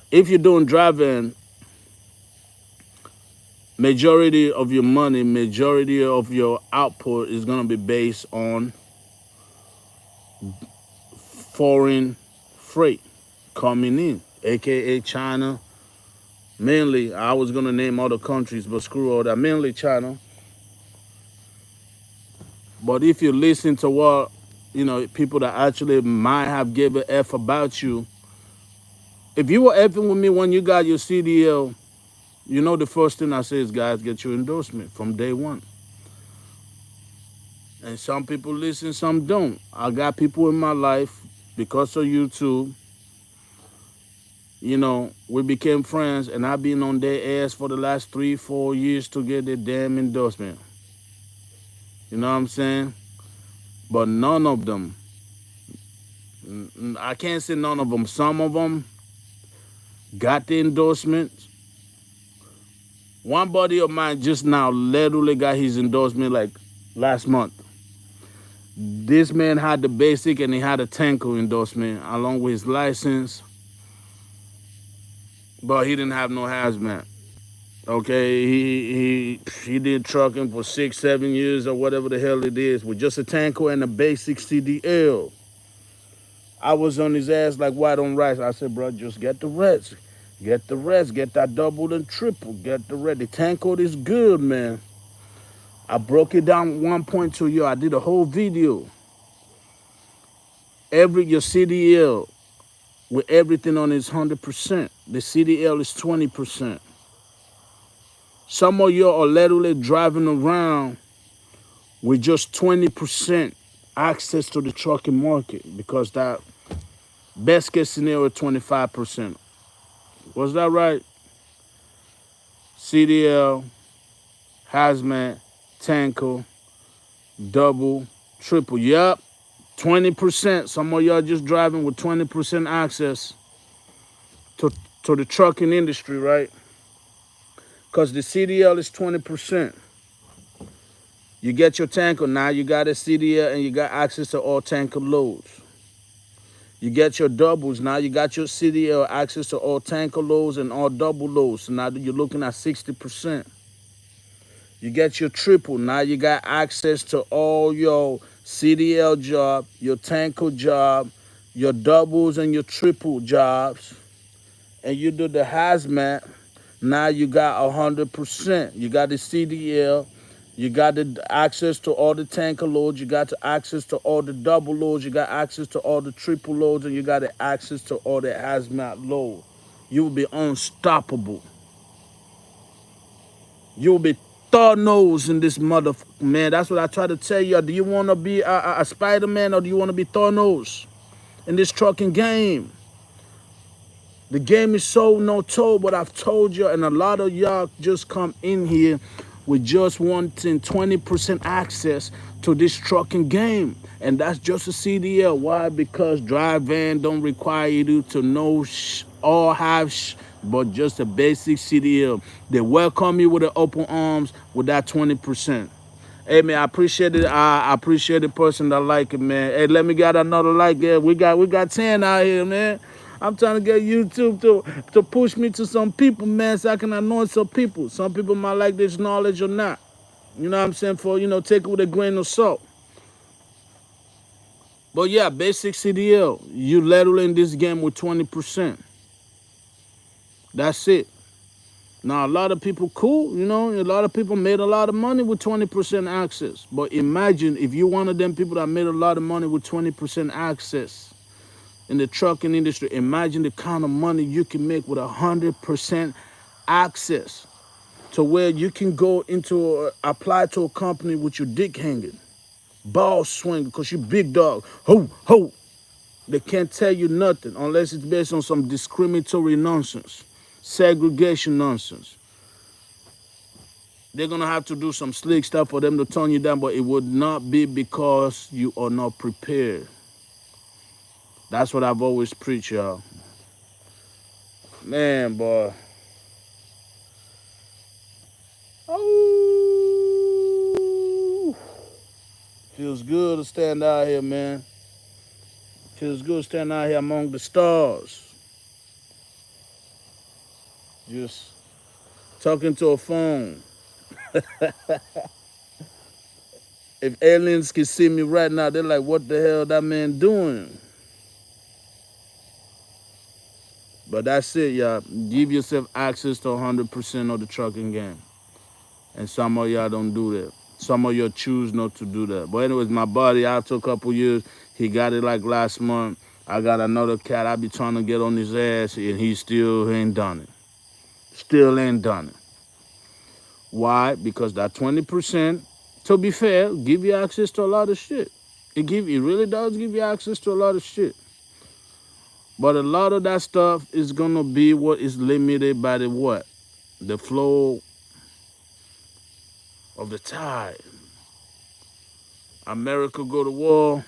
A: if you're doing driving, majority of your money, majority of your output is gonna be based on foreign freight coming in, aka China. Mainly, I was gonna name other countries, but screw all that. Mainly China. But if you listen to what people that actually might have given a f about you, if you were effing with me when you got your CDL, the first thing I say is, guys, get your endorsement from day one. And some people listen, some don't. I got people in my life because of YouTube. We became friends, and I've been on their ass for the last 3-4 years to get their damn endorsement. You know what I'm saying? But none of them, I can't say none of them, some of them got the endorsement. One buddy of mine just now literally got his endorsement like last month. This man had the basic and he had a tanker endorsement along with his license, but he didn't have no hazmat. Okay, he did trucking for 6-7 years or whatever the hell it is with just a tanker and a basic CDL. I was on his ass like white on rice. I said, bro, just get the rest. Get the rest. Get that double and triple. Get the rest. The tanker is good, man. I broke it down 1.2 year. I did a whole video. Your CDL with everything on is 100%. The CDL is 20%. Some of you are literally driving around with just 20% access to the trucking market because that best case scenario 25%. Was that right? CDL, hazmat, tanker, double, triple. Yep, 20%. Some of y'all just driving with 20% access to the trucking industry, right? Because the CDL is 20%. You get your tanker, now you got a CDL and you got access to all tanker loads. You get your doubles, now you got your CDL access to all tanker loads and all double loads. So now you're looking at 60%. You get your triple, now you got access to all your CDL job, your tanker job, your doubles and your triple jobs. And you do the hazmat, now you got 100%. You got the CDL, you got the access to all the tanker loads, you got the access to all the double loads, you got access to all the triple loads, and you got the access to all the hazmat load. You will be unstoppable. You will be third nose in this motherfucker, man. That's what I try to tell you. Do you want to be a Spider-Man or do you want to be third nose in this trucking game? The game is so no told, but I've told you, and a lot of y'all just come in here with just wanting 20% access to this trucking game. And that's just a CDL. Why? Because drive van don't require you to know or have but just a basic CDL. They welcome you with the open arms with that 20%. Hey man, I appreciate it. I appreciate the person that like it, man. Hey, let me get another like. Yeah, we got 10 out here, man. I'm trying to get YouTube to push me to some people, man, so I can annoy some people. Some people might like this knowledge or not. You know what I'm saying? For, take it with a grain of salt. But yeah, basic CDL, you leveling this game with 20%. That's it. Now, a lot of people, cool, a lot of people made a lot of money with 20% access. But imagine if you're one of them people that made a lot of money with 20% access in the trucking industry. Imagine the kind of money you can make with 100% access to where you can go apply to a company with your dick hanging, ball swinging, because you big dog. Ho, ho. They can't tell you nothing unless it's based on some discriminatory nonsense, segregation nonsense. They're gonna have to do some slick stuff for them to turn you down, but it would not be because you are not prepared. That's what I've always preached, y'all. Man, boy. Oh, feels good to stand out here, man. Feels good to stand out here among the stars. Just talking to a phone. If aliens can see me right now, they're like, what the hell that man doing? But that's it, y'all. Give yourself access to 100% of the trucking game. And some of y'all don't do that. Some of y'all choose not to do that. But anyways, my buddy, after a couple years, he got it like last month. I got another cat. I be trying to get on his ass, and he still ain't done it. Still ain't done it. Why? Because that 20%, to be fair, give you access to a lot of shit. It really does give you access to a lot of shit. But a lot of that stuff is gonna be what is limited by the what? The flow of the tide. America go to war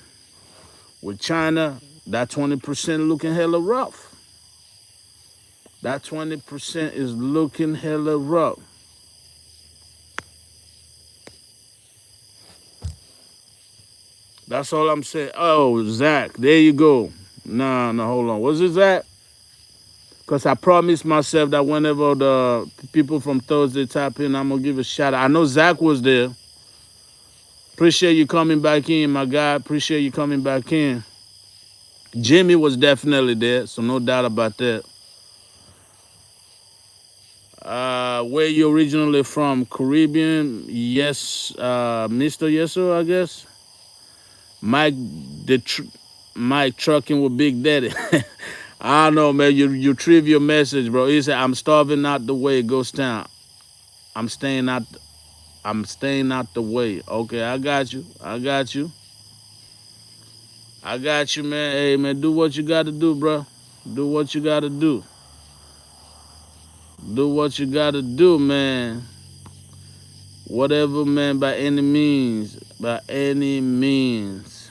A: with China, that 20% looking hella rough. That 20% is looking hella rough. That's all I'm saying. Oh, Zach, there you go. Nah, no, hold on. What's it, Zach? Because I promised myself that whenever the people from Thursday tap in, I'm going to give a shout out. I know Zach was there. Appreciate you coming back in, my guy. Appreciate you coming back in. Jimmy was definitely there, so no doubt about that. Where you originally from? Caribbean? Yes, Mr. Yes, sir, I guess. Mike, Mike trucking with Big Daddy. I don't know, man. You trivia message, bro. He said, "I'm starving out the way, Ghost Town. I'm staying out. I'm staying out the way." Okay, I got you. I got you. I got you, man. Hey, man, do what you got to do, bro. Do what you got to do. Do what you got to do, man. Whatever, man, by any means. By any means.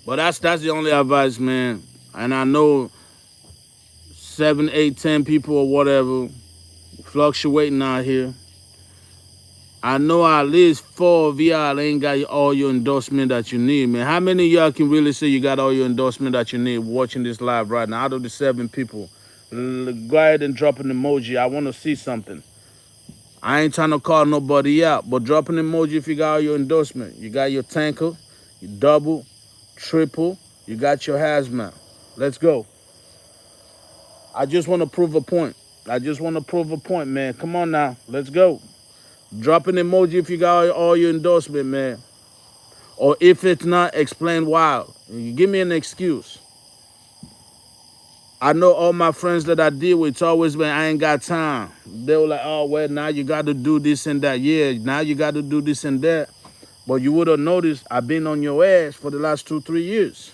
A: But that's the only advice, man. And I know 7, 8, 10 people or whatever fluctuating out here. I know at least 4 of y'all ain't got all your endorsement that you need, man. How many of y'all can really say you got all your endorsement that you need watching this live right now? Out of the 7 people, go ahead and drop an emoji. I want to see something. I ain't trying to call nobody out, but drop an emoji if you got all your endorsement. You got your tanker, your double, triple, you got your hazmat. Let's go. I just want to prove a point. I just want to prove a point, man. Come on now. Let's go. Drop an emoji if you got all your endorsement, man. Or if it's not, explain why. Give me an excuse. I know all my friends that I deal with, it's always been, I ain't got time. They were like, oh, well, now you got to do this and that. Yeah, now you got to do this and that. But you would have noticed I've been on your ass for the last 2, 3 years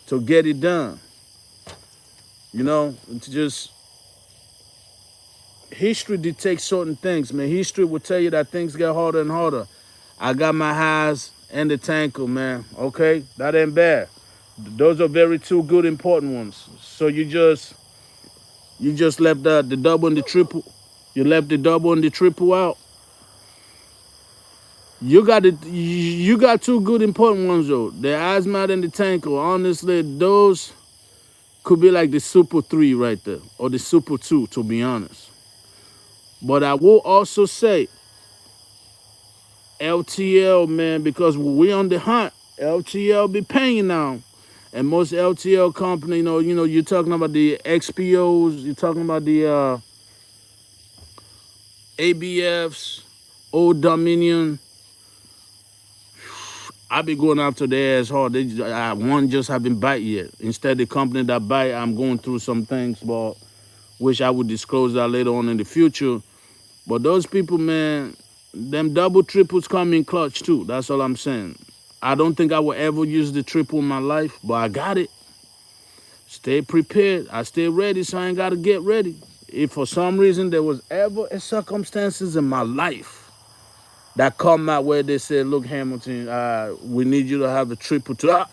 A: to get it done. It's just, history dictates certain things, man. History will tell you that things get harder and harder. I got my highs and the tanker, man. Okay? That ain't bad. Those are very 2 good important ones. So you just left the double and the triple. You left the double and the triple out. You got it. You got 2 good important ones though. The hazmat and the tanker. Honestly, those could be like the super 3 right there, or the super 2, to be honest. But I will also say, LTL, man, because we on the hunt. LTL be paying now. And most LTL company, you're talking about the XPOs, you're talking about the ABFs, Old Dominion. I be going after their ass hard. One just haven't bite yet. Instead, the company that bite, I'm going through some things, but wish I would disclose that later on in the future. But those people, man, them double triples come in clutch too. That's all I'm saying. I don't think I will ever use the triple in my life, but I got it. Stay prepared. I stay ready, so I ain't gotta get ready. If for some reason there was ever a circumstances in my life that come out where they say, look, Hamilton, we need you to have a triple to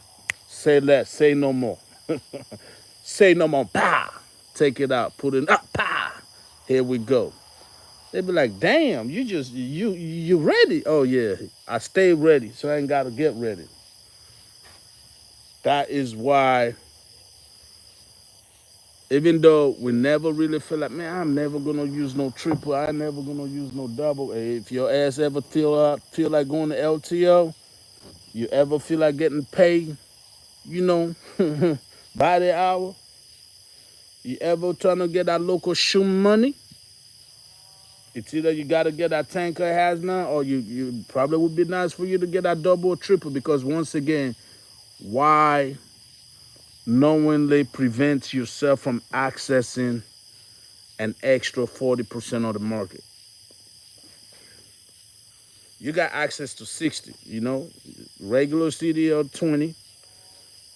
A: say less, say no more. Say no more. Pow. Take it out. Put it up. Pow. Here we go. They be like, damn, you ready? Oh yeah, I stay ready, so I ain't gotta get ready. That is why, even though we never really feel like, man, I'm never gonna use no triple, I'm never gonna use no double. Hey, if your ass ever feel like going to LTO, you ever feel like getting paid, you know, by the hour, you ever trying to get that local shoe money, it's either you gotta get that tanker hazmat, or you probably would be nice for you to get that double or triple, because once again, why knowingly prevent yourself from accessing an extra 40% of the market? You got access to 60, regular CDL 20.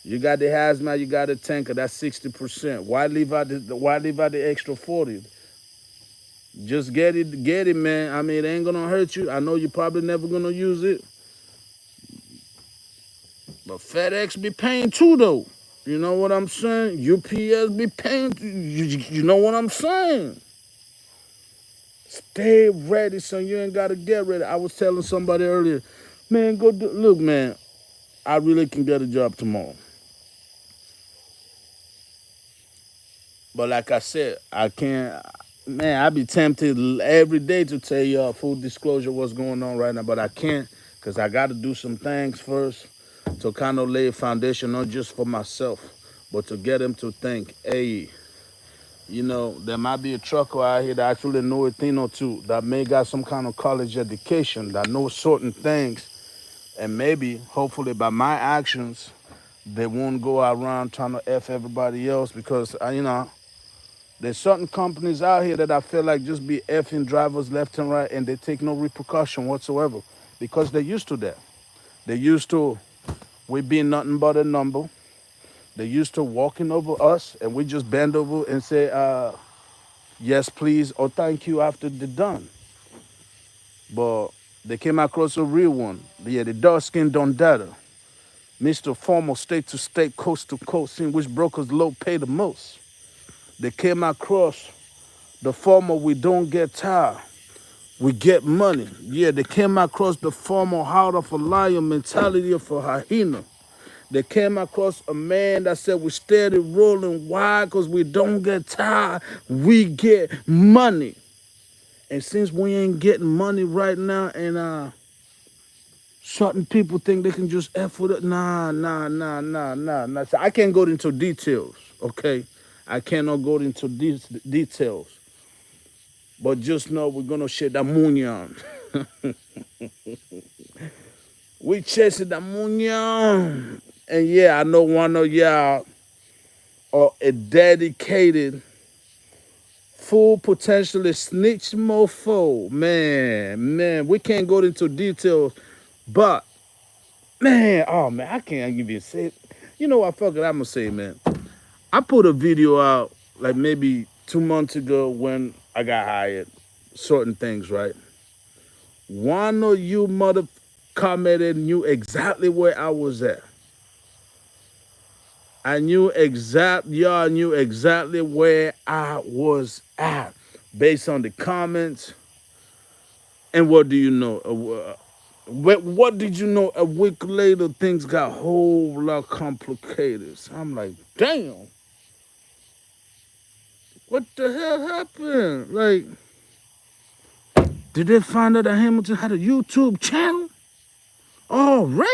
A: You got the hazmat, you got the tanker, that's 60%. Why leave out the extra 40? Just get it, man. I mean, it ain't gonna hurt you. I know you're probably never gonna use it, but FedEx be paying too, though. You know what I'm saying? UPS be paying. You know what I'm saying? Stay ready, son. You ain't gotta get ready. I was telling somebody earlier, man, look, man. I really can get a job tomorrow. But like I said, I can't. Man, I be tempted every day to tell y'all full disclosure what's going on right now, but I can't, because I got to do some things first to kind of lay a foundation, not just for myself, but to get them to think, hey, there might be a trucker out here that actually know a thing or two, that may got some kind of college education, that knows certain things, and maybe, hopefully, by my actions, they won't go around trying to F everybody else, because, there's certain companies out here that I feel like just be effing drivers left and right, and they take no repercussion whatsoever, because they're used to that. They're used to we being nothing but a number. They're used to walking over us, and we just bend over and say, yes, please, or thank you after they're done. But they came across a real one. Yeah, the dark skin don't data. Mr. Formal state to state, coast to coast, seeing which brokers low pay the most. They came across the former we don't get tired. We get money. Yeah, they came across the former heart of a lion, mentality of a hyena. They came across a man that said we steady rolling. Why? Because we don't get tired. We get money. And since we ain't getting money right now, and certain people think they can just F with it. Nah. So I can't go into details, okay? I cannot go into these details. But just know we're gonna share that munyan. We chasing that munyan. And yeah, I know one of y'all are a dedicated, full potentially snitch mofo. Man, we can't go into details, but man, oh man, I can't even say it. You know what, fuck it, I'm gonna say, man. I put a video out like maybe 2 months ago when I got hired. Certain things, right? One of you mother commented knew exactly where I was at. Y'all knew exactly where I was at based on the comments. And what do you know? What did you know? A week later, things got a whole lot complicated. So I'm like, damn, what the hell happened? Like, Did they find out that Hamilton had a YouTube channel already?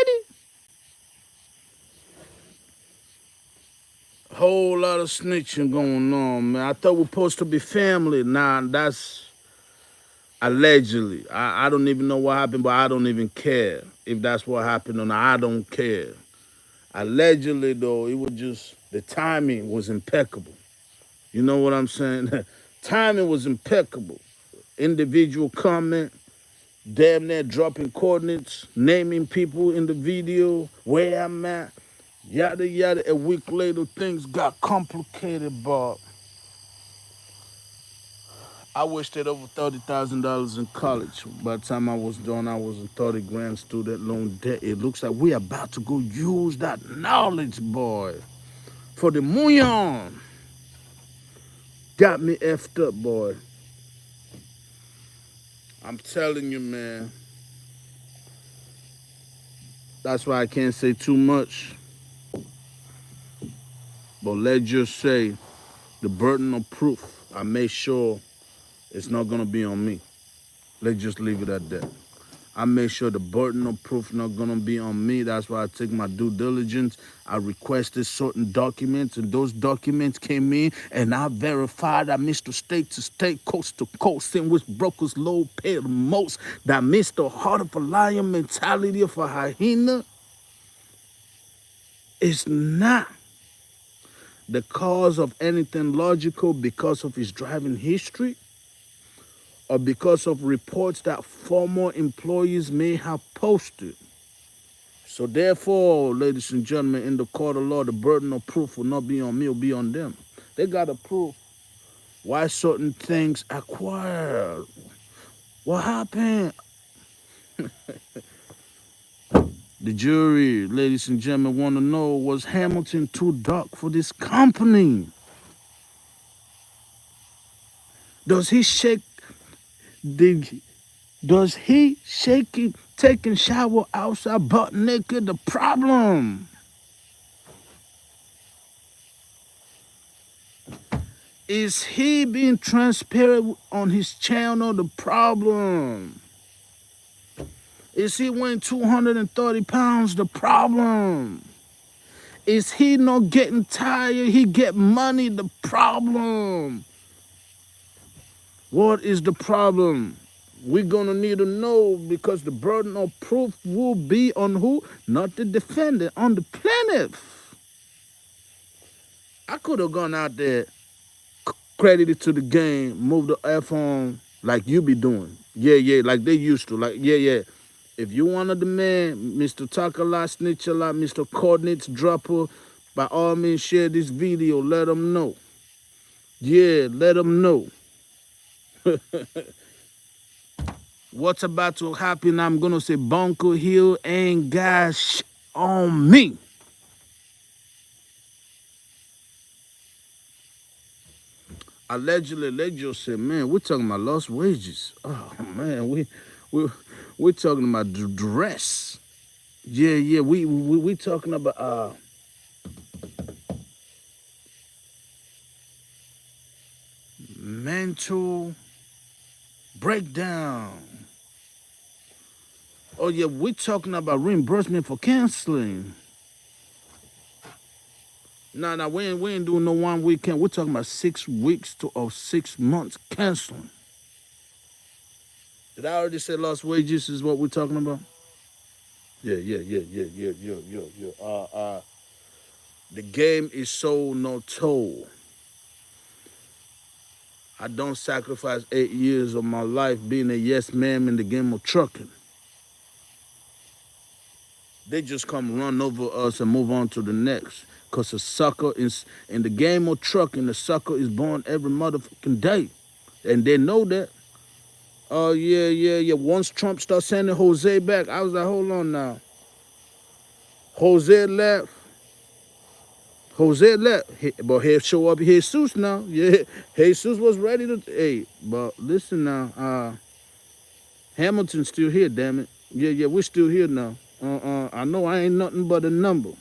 A: Whole lot of snitching going on, man. I thought we're supposed to be family. Nah, that's allegedly. I don't even know what happened, but I don't even care if that's what happened or not. I don't care. Allegedly, though, it was just the timing was impeccable. You know what I'm saying? Timing was impeccable. Individual comment, damn near dropping coordinates, naming people in the video, where I'm at, yada yada. A week later, things got complicated, but I wasted over $30,000 in college. By the time I was done, I was a 30 grand student loan debt. It looks like we're about to go use that knowledge, boy, for the Muyon. Got me effed up, boy. I'm telling you, man. That's why I can't say too much. But let's just say the burden of proof, I made sure it's not gonna be on me. Let's just leave it at that. I made sure the burden of proof not gonna be on me. That's why I take my due diligence. I requested certain documents, and those documents came in, and I verified that Mr. State to State, Coast to Coast, in which brokers low pay the most. That Mr. Heart of a Lion mentality of a hyena is not the cause of anything logical because of his driving history or because of reports that former employees may have posted. So therefore, ladies and gentlemen, in the court of law, the burden of proof will not be on me, it will be on them. They got to prove why certain things acquired. What happened? The jury, ladies and gentlemen, want to know, was Hamilton too dark for this company? Does he shake the Does he shaking, taking shower outside butt naked the problem? Is he being transparent on his channel the problem? Is he weighing 230 pounds the problem? Is he not getting tired? He get money the problem? What is the problem? We're gonna need to know because the burden of proof will be on who? Not the defendant, on the plaintiff. I could have gone out there, credited to the game, move the F on like you be doing. Yeah, yeah, like they used to. Like, yeah, yeah. If you wanted the man, Mr. Talk a lot, snitch a lot, Mr. Coordinates Dropper, by all means share this video. Let them know. Yeah, let them know. What's about to happen? I'm gonna say Bunker Hill ain't got on me. Allegedly, they just said, man, we're talking about lost wages. Oh man, we're talking about dress. Yeah, yeah, we talking about mental breakdown. Oh yeah, we talking about reimbursement for canceling. No, we ain't doing no 1 weekend. We're talking about 6 weeks or 6 months canceling. Did I already say lost wages is what we're talking about? Yeah, yeah, yeah, yeah, yeah, yeah, yeah, yeah. The game is so no toll. I don't sacrifice 8 years of my life being a yes man in the game of trucking. They just come run over us and move on to the next. Cause a sucker is in the game of trucking, the sucker is born every motherfucking day. And they know that. Oh yeah, yeah, yeah. Once Trump started sending Jose back, I was like, hold on now. Jose left. Jose left. But here show up Jesus now. Yeah. Jesus was ready to hey, but listen now, Hamilton's still here, damn it. Yeah, yeah, we're still here now. I know I ain't nothing but a number.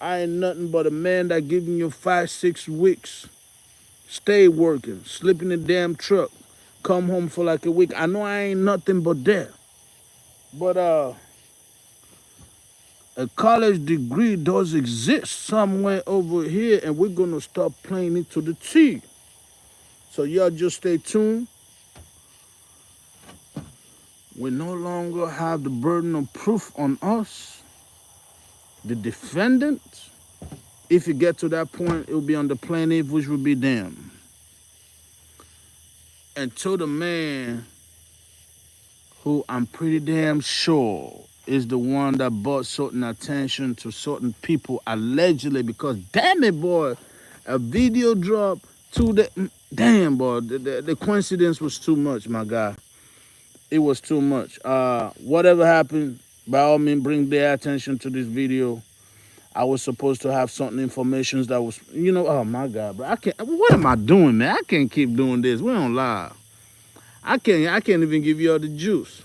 A: I ain't nothing but a man that giving you 5, 6 weeks. Stay working, sleep in the damn truck, come home for like a week. I know I ain't nothing but there. But a college degree does exist somewhere over here, and we're gonna start playing it to the T. So y'all just stay tuned. We no longer have the burden of proof on us, the defendant. If you get to that point, it will be on the plaintiff, which will be them. And to the man who I'm pretty damn sure is the one that brought certain attention to certain people allegedly, because damn it, boy, a video drop to the damn boy, the coincidence was too much, my guy. It was too much. Whatever happened, by all means, bring their attention to this video. I was supposed to have certain information that was, oh my God, bro. I can't, what am I doing, man? I can't keep doing this. We don't lie. I can't even give you all the juice.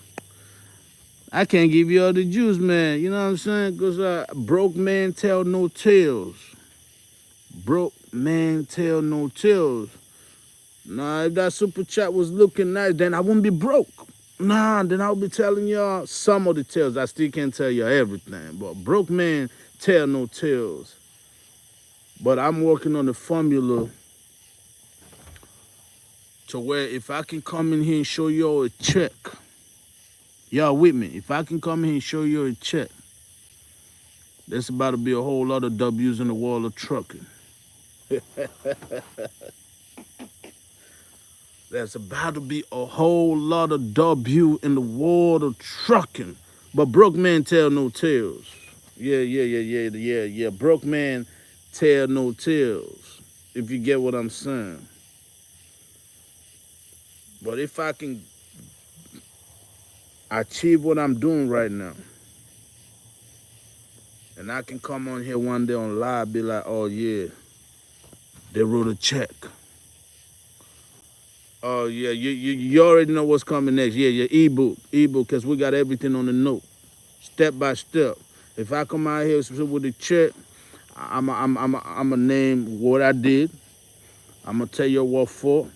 A: I can't give you all the juice, man. You know what I'm saying? Because broke man tell no tales. Broke man tell no tales. Nah, if that super chat was looking nice, then I wouldn't be broke. Nah, then I'll be telling y'all some of the tales. I still can't tell you everything. But broke man tell no tales. But I'm working on the formula to where if I can come in here and show y'all a check, y'all with me? If I can come in here and show you a check, there's about to be a whole lot of W's in the world of trucking. There's about to be a whole lot of W in the world of trucking. But broke man tell no tales. Yeah. Broke man tell no tales. If you get what I'm saying. But if I can achieve what I'm doing right now, and I can come on here one day on live, be like, oh yeah, they wrote a check. Oh yeah, you already know what's coming next. Yeah, ebook, because we got everything on the note, step by step. If I come out here with a check, I'm a name what I did. I'm gonna tell you what for.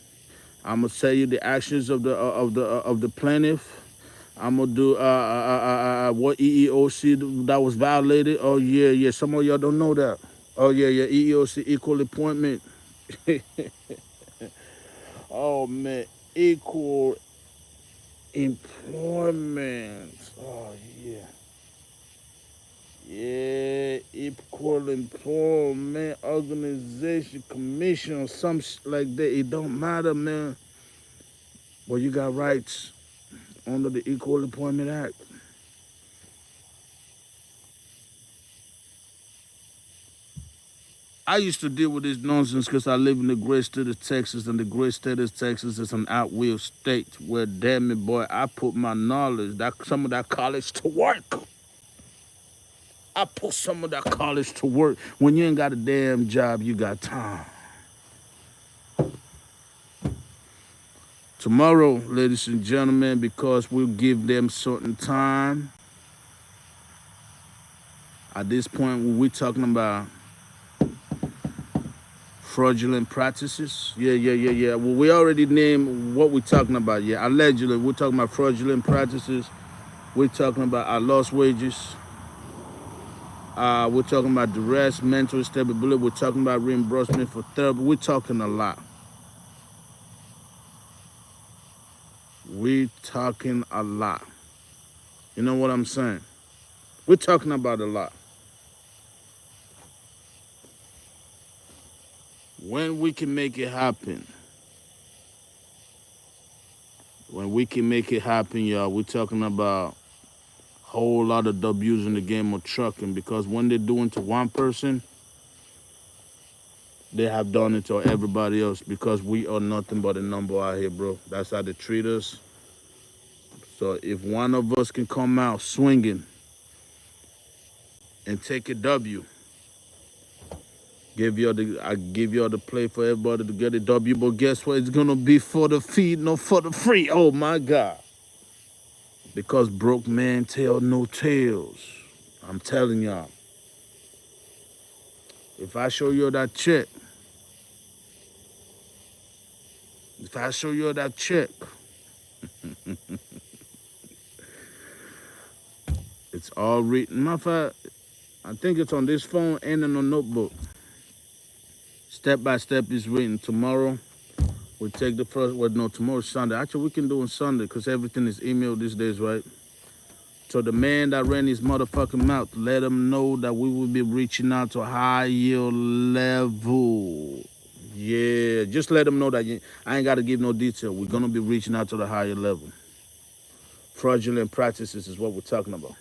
A: I'm gonna tell you the actions of the plaintiff. I'm gonna do what EEOC that was violated. Oh yeah. Some of y'all don't know that. Oh yeah. EEOC equal appointment. Oh man, equal employment. Oh yeah. Yeah, equal employment organization commission or some like that. It don't matter, man. But you got rights under the Equal Employment Act. I used to deal with this nonsense because I live in the great state of Texas, and the great state of Texas is an outwill state where, damn it, boy, I put my knowledge, some of that college to work. I put some of that college to work. When you ain't got a damn job, you got time. Tomorrow, ladies and gentlemen, because we'll give them certain time. At this point, we're talking about fraudulent practices. Yeah. Well, we already named what we're talking about. Yeah, allegedly, we're talking about fraudulent practices. We're talking about our lost wages. We're talking about duress, mental instability. We're talking about reimbursement for therapy. We're talking a lot. We're talking a lot. You know what I'm saying? We're talking about a lot. When we can make it happen, y'all, we're talking about a whole lot of W's in the game of trucking, because when they're doing to one person, they have done it to everybody else, because we are nothing but a number out here, bro. That's how they treat us. So if one of us can come out swinging and take a W, I give you all the play for everybody to get a W, but guess what? It's gonna be for the feed, not for the free. Oh my God. Because broke man tell no tales. I'm telling y'all. If I show you that check, If I show you that check, it's all written. Matter of fact, I think it's on this phone and in a notebook. Step by step is written. Tomorrow, we take the first, well, no, tomorrow's Sunday. Actually, we can do it Sunday because everything is emailed these days, right? So the man that ran his motherfucking mouth, let him know that we will be reaching out to a higher level. Yeah, just let him know that I ain't got to give no detail. We're going to be reaching out to the higher level. Fraudulent practices is what we're talking about.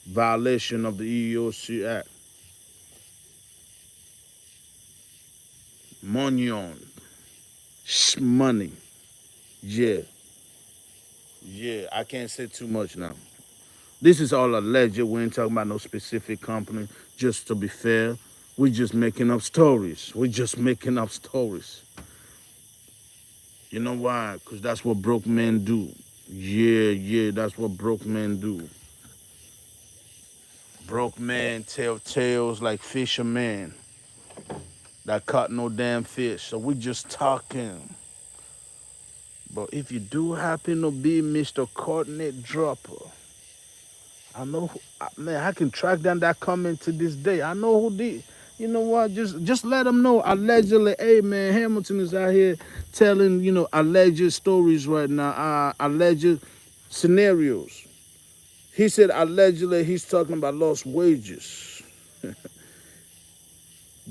A: Violation of the EEOC Act. Money on. Money. Yeah. Yeah, I can't say too much now. This is all alleged. We ain't talking about no specific company. Just to be fair, we just making up stories. We just making up stories. You know why? Because that's what broke men do. Yeah, that's what broke men do. Broke men tell tales like fishermen that caught no damn fish. So we just talking. But if you do happen to be Mr. Coordinate Dropper, I know, man, I can track down that comment to this day. I know who did. You know what? Just let them know. Allegedly, hey man, Hamilton is out here telling alleged stories right now. Alleged scenarios. He said allegedly he's talking about lost wages.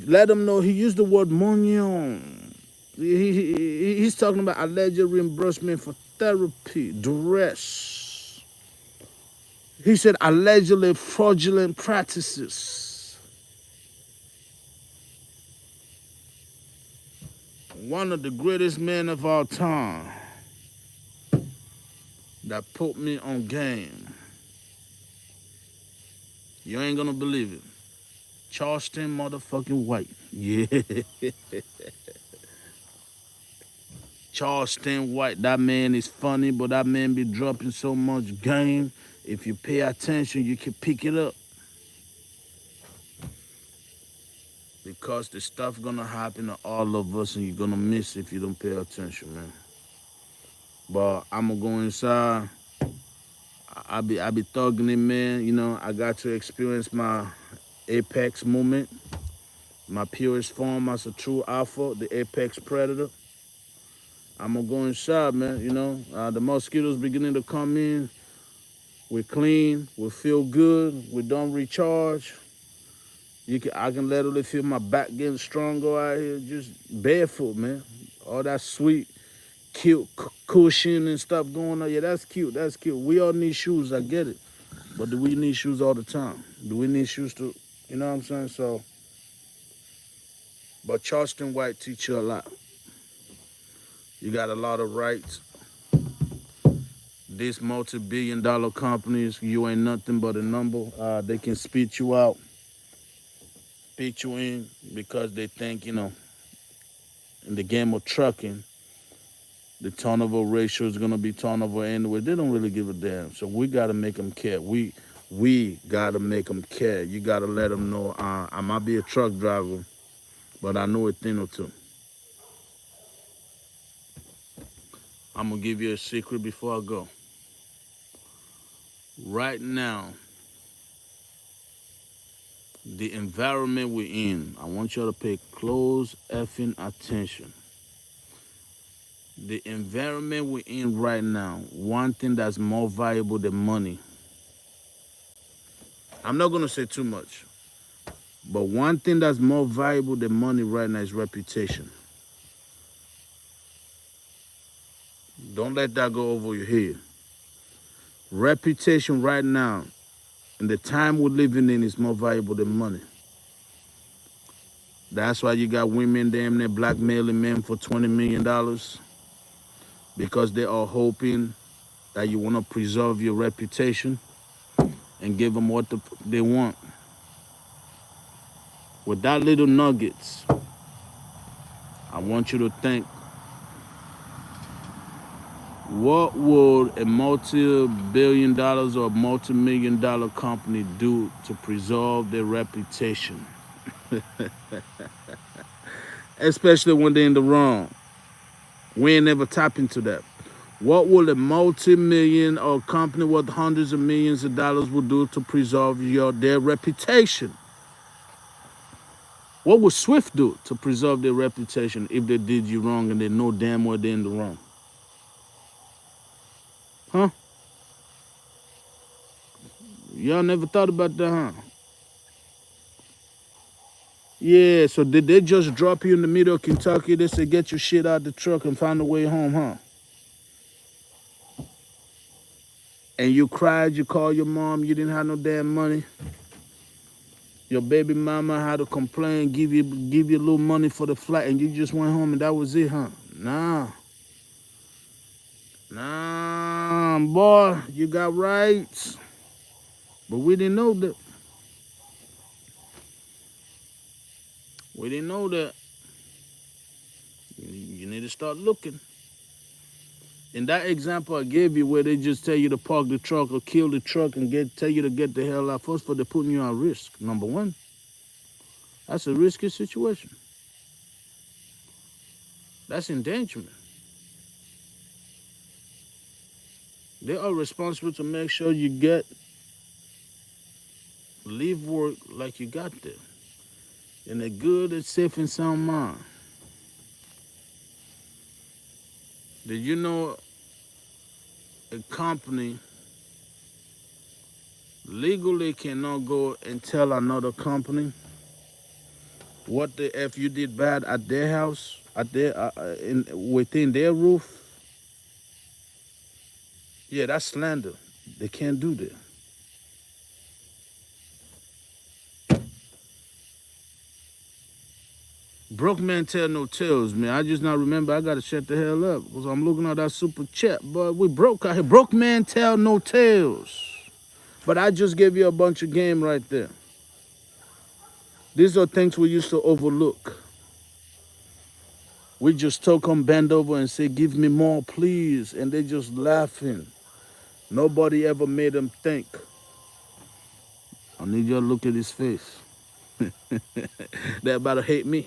A: Let them know he used the word mignon. He's talking about alleged reimbursement for therapy, duress. He said allegedly fraudulent practices. One of the greatest men of our time that put me on game. You ain't gonna believe it. Charleston motherfucking White. Yeah. Charleston White. That man is funny, but that man be dropping so much game. If you pay attention, you can pick it up. Because the stuff gonna happen to all of us and you're gonna miss if you don't pay attention, man. But I'm gonna go inside. I be thugging it, man. I got to experience my apex moment, my purest form as a true alpha, the apex predator. I'm gonna go inside, man. The mosquitoes beginning to come in. We're clean. We feel good. We don't recharge. I can literally feel my back getting stronger out here, just barefoot, man. All that sweet, cute cushion and stuff going on. Yeah, that's cute. That's cute. We all need shoes. I get it. But do we need shoes all the time? Do we need shoes to, you know what I'm saying? So, but Charleston White teach you a lot. You got a lot of rights. These multi-billion-dollar companies, you ain't nothing but a number. They can spit you out, spit you in because they think, in the game of trucking, the turnover ratio is gonna be turnover anyway. They don't really give a damn. So we gotta make them care. We gotta make them care. You gotta let them know. I might be a truck driver, but I know a thing or two. I'm gonna give you a secret before I go. Right now, the environment we're in, I want you to pay close effing attention. The environment we're in right now, one thing that's more valuable than money. I'm not gonna say too much, but one thing that's more valuable than money right now is reputation. Don't let that go over your head. Reputation right now, in the time we're living in, is more valuable than money. That's why you got women damn near blackmailing men for $20 million because they are hoping that you want to preserve your reputation and give them what they want. With that little nuggets, I want you to think, what would a multi-billion dollars or multi-million dollar company do to preserve their reputation? Especially when they're in the wrong. We ain't never tap into that. What will a multi-million or company worth hundreds of millions of dollars will do to preserve their reputation? What would Swift do to preserve their reputation if they did you wrong and they know damn well they're in the wrong? Huh? Y'all never thought about that, huh? Yeah, so did they just drop you in the middle of Kentucky? They said, get your shit out the truck and find a way home, huh? And you cried, you called your mom, you didn't have no damn money. Your baby mama had to complain, give you a little money for the flight, and you just went home and that was it, huh? Nah. Nah, boy, you got rights. But we didn't know that. We didn't know that. You need to start looking. In that example I gave you where they just tell you to park the truck or kill the truck and tell you to get the hell out, first of all, they're putting you at risk. Number one, that's a risky situation. That's endangerment. They are responsible to make sure you leave work like you got there in a good and safe and sound mind. Did you know a company legally cannot go and tell another company what the if you did bad at their house, at their within their roof? Yeah, that's slander. They can't do that. Broke man tell no tales, man. I just now remember I gotta shut the hell up because I'm looking at that super chat. But we broke out here. Broke man tell no tales. But I just gave you a bunch of game right there. These are things we used to overlook. We just told them bend over and say, "Give me more, please," and they just laughing. Nobody ever made them think. I need you to look at his face. They're about to hate me.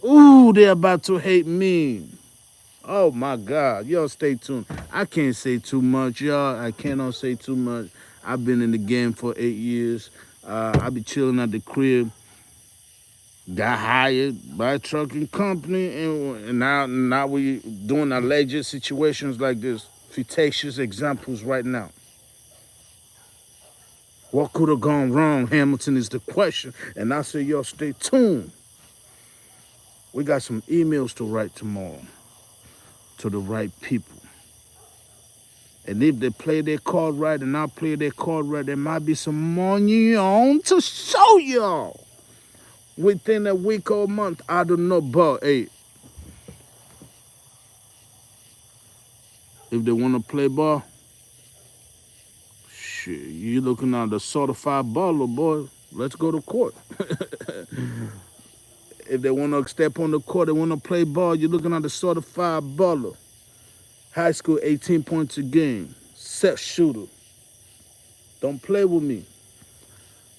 A: Ooh, they're about to hate me. Oh my God, y'all stay tuned. I can't say too much, y'all. I cannot say too much. I've been in the game for 8 years. I be chilling at the crib. Got hired by a trucking company, and now we doing alleged situations like this. Fictitious examples right now. What could have gone wrong, Hamilton, is the question. And I say, y'all stay tuned. We got some emails to write tomorrow to the right people. And if they play their card right and I play their card right, there might be some money on to show y'all within a week or a month. I don't know, but hey, if they want to play ball, shit, you looking at the certified baller, boy. Let's go to court. If they want to step on the court, they want to play ball, you're looking at the certified baller. High school, 18 points a game. Set shooter. Don't play with me.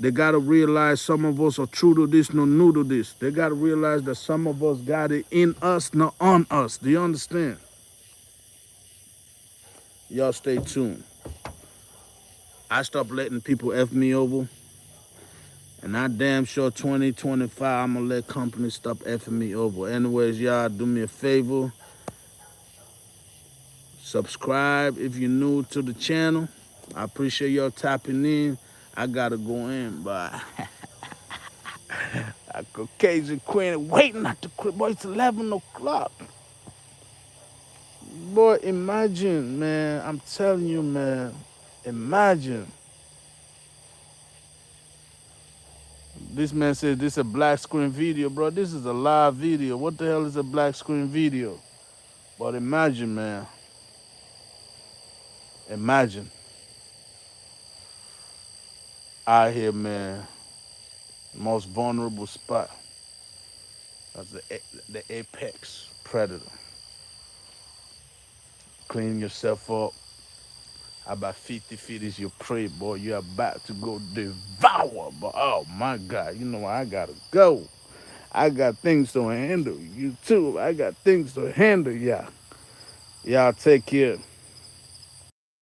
A: They got to realize some of us are true to this, no new to this. They got to realize that some of us got it in us, not on us. Do you understand? Y'all stay tuned. I stopped letting people F me over. And I damn sure 2025, I'm going to let companies stop effing me over. Anyways, y'all, do me a favor. Subscribe if you're new to the channel. I appreciate y'all tapping in. I got to go in, but I Caucasian Queen waiting at the crib. Boy, it's 11 o'clock. Boy, imagine, man. I'm telling you, man. Imagine. This man says this is a black screen video, bro. This is a live video. What the hell is a black screen video? But imagine, man. Imagine. Out here, man. Most vulnerable spot. That's the apex predator. Clean yourself up. About 50 feet is your prey, boy. You're about to go devour, but oh my God, you know I gotta go. I got things to handle. You too. I got things to handle. Yeah. Y'all take care.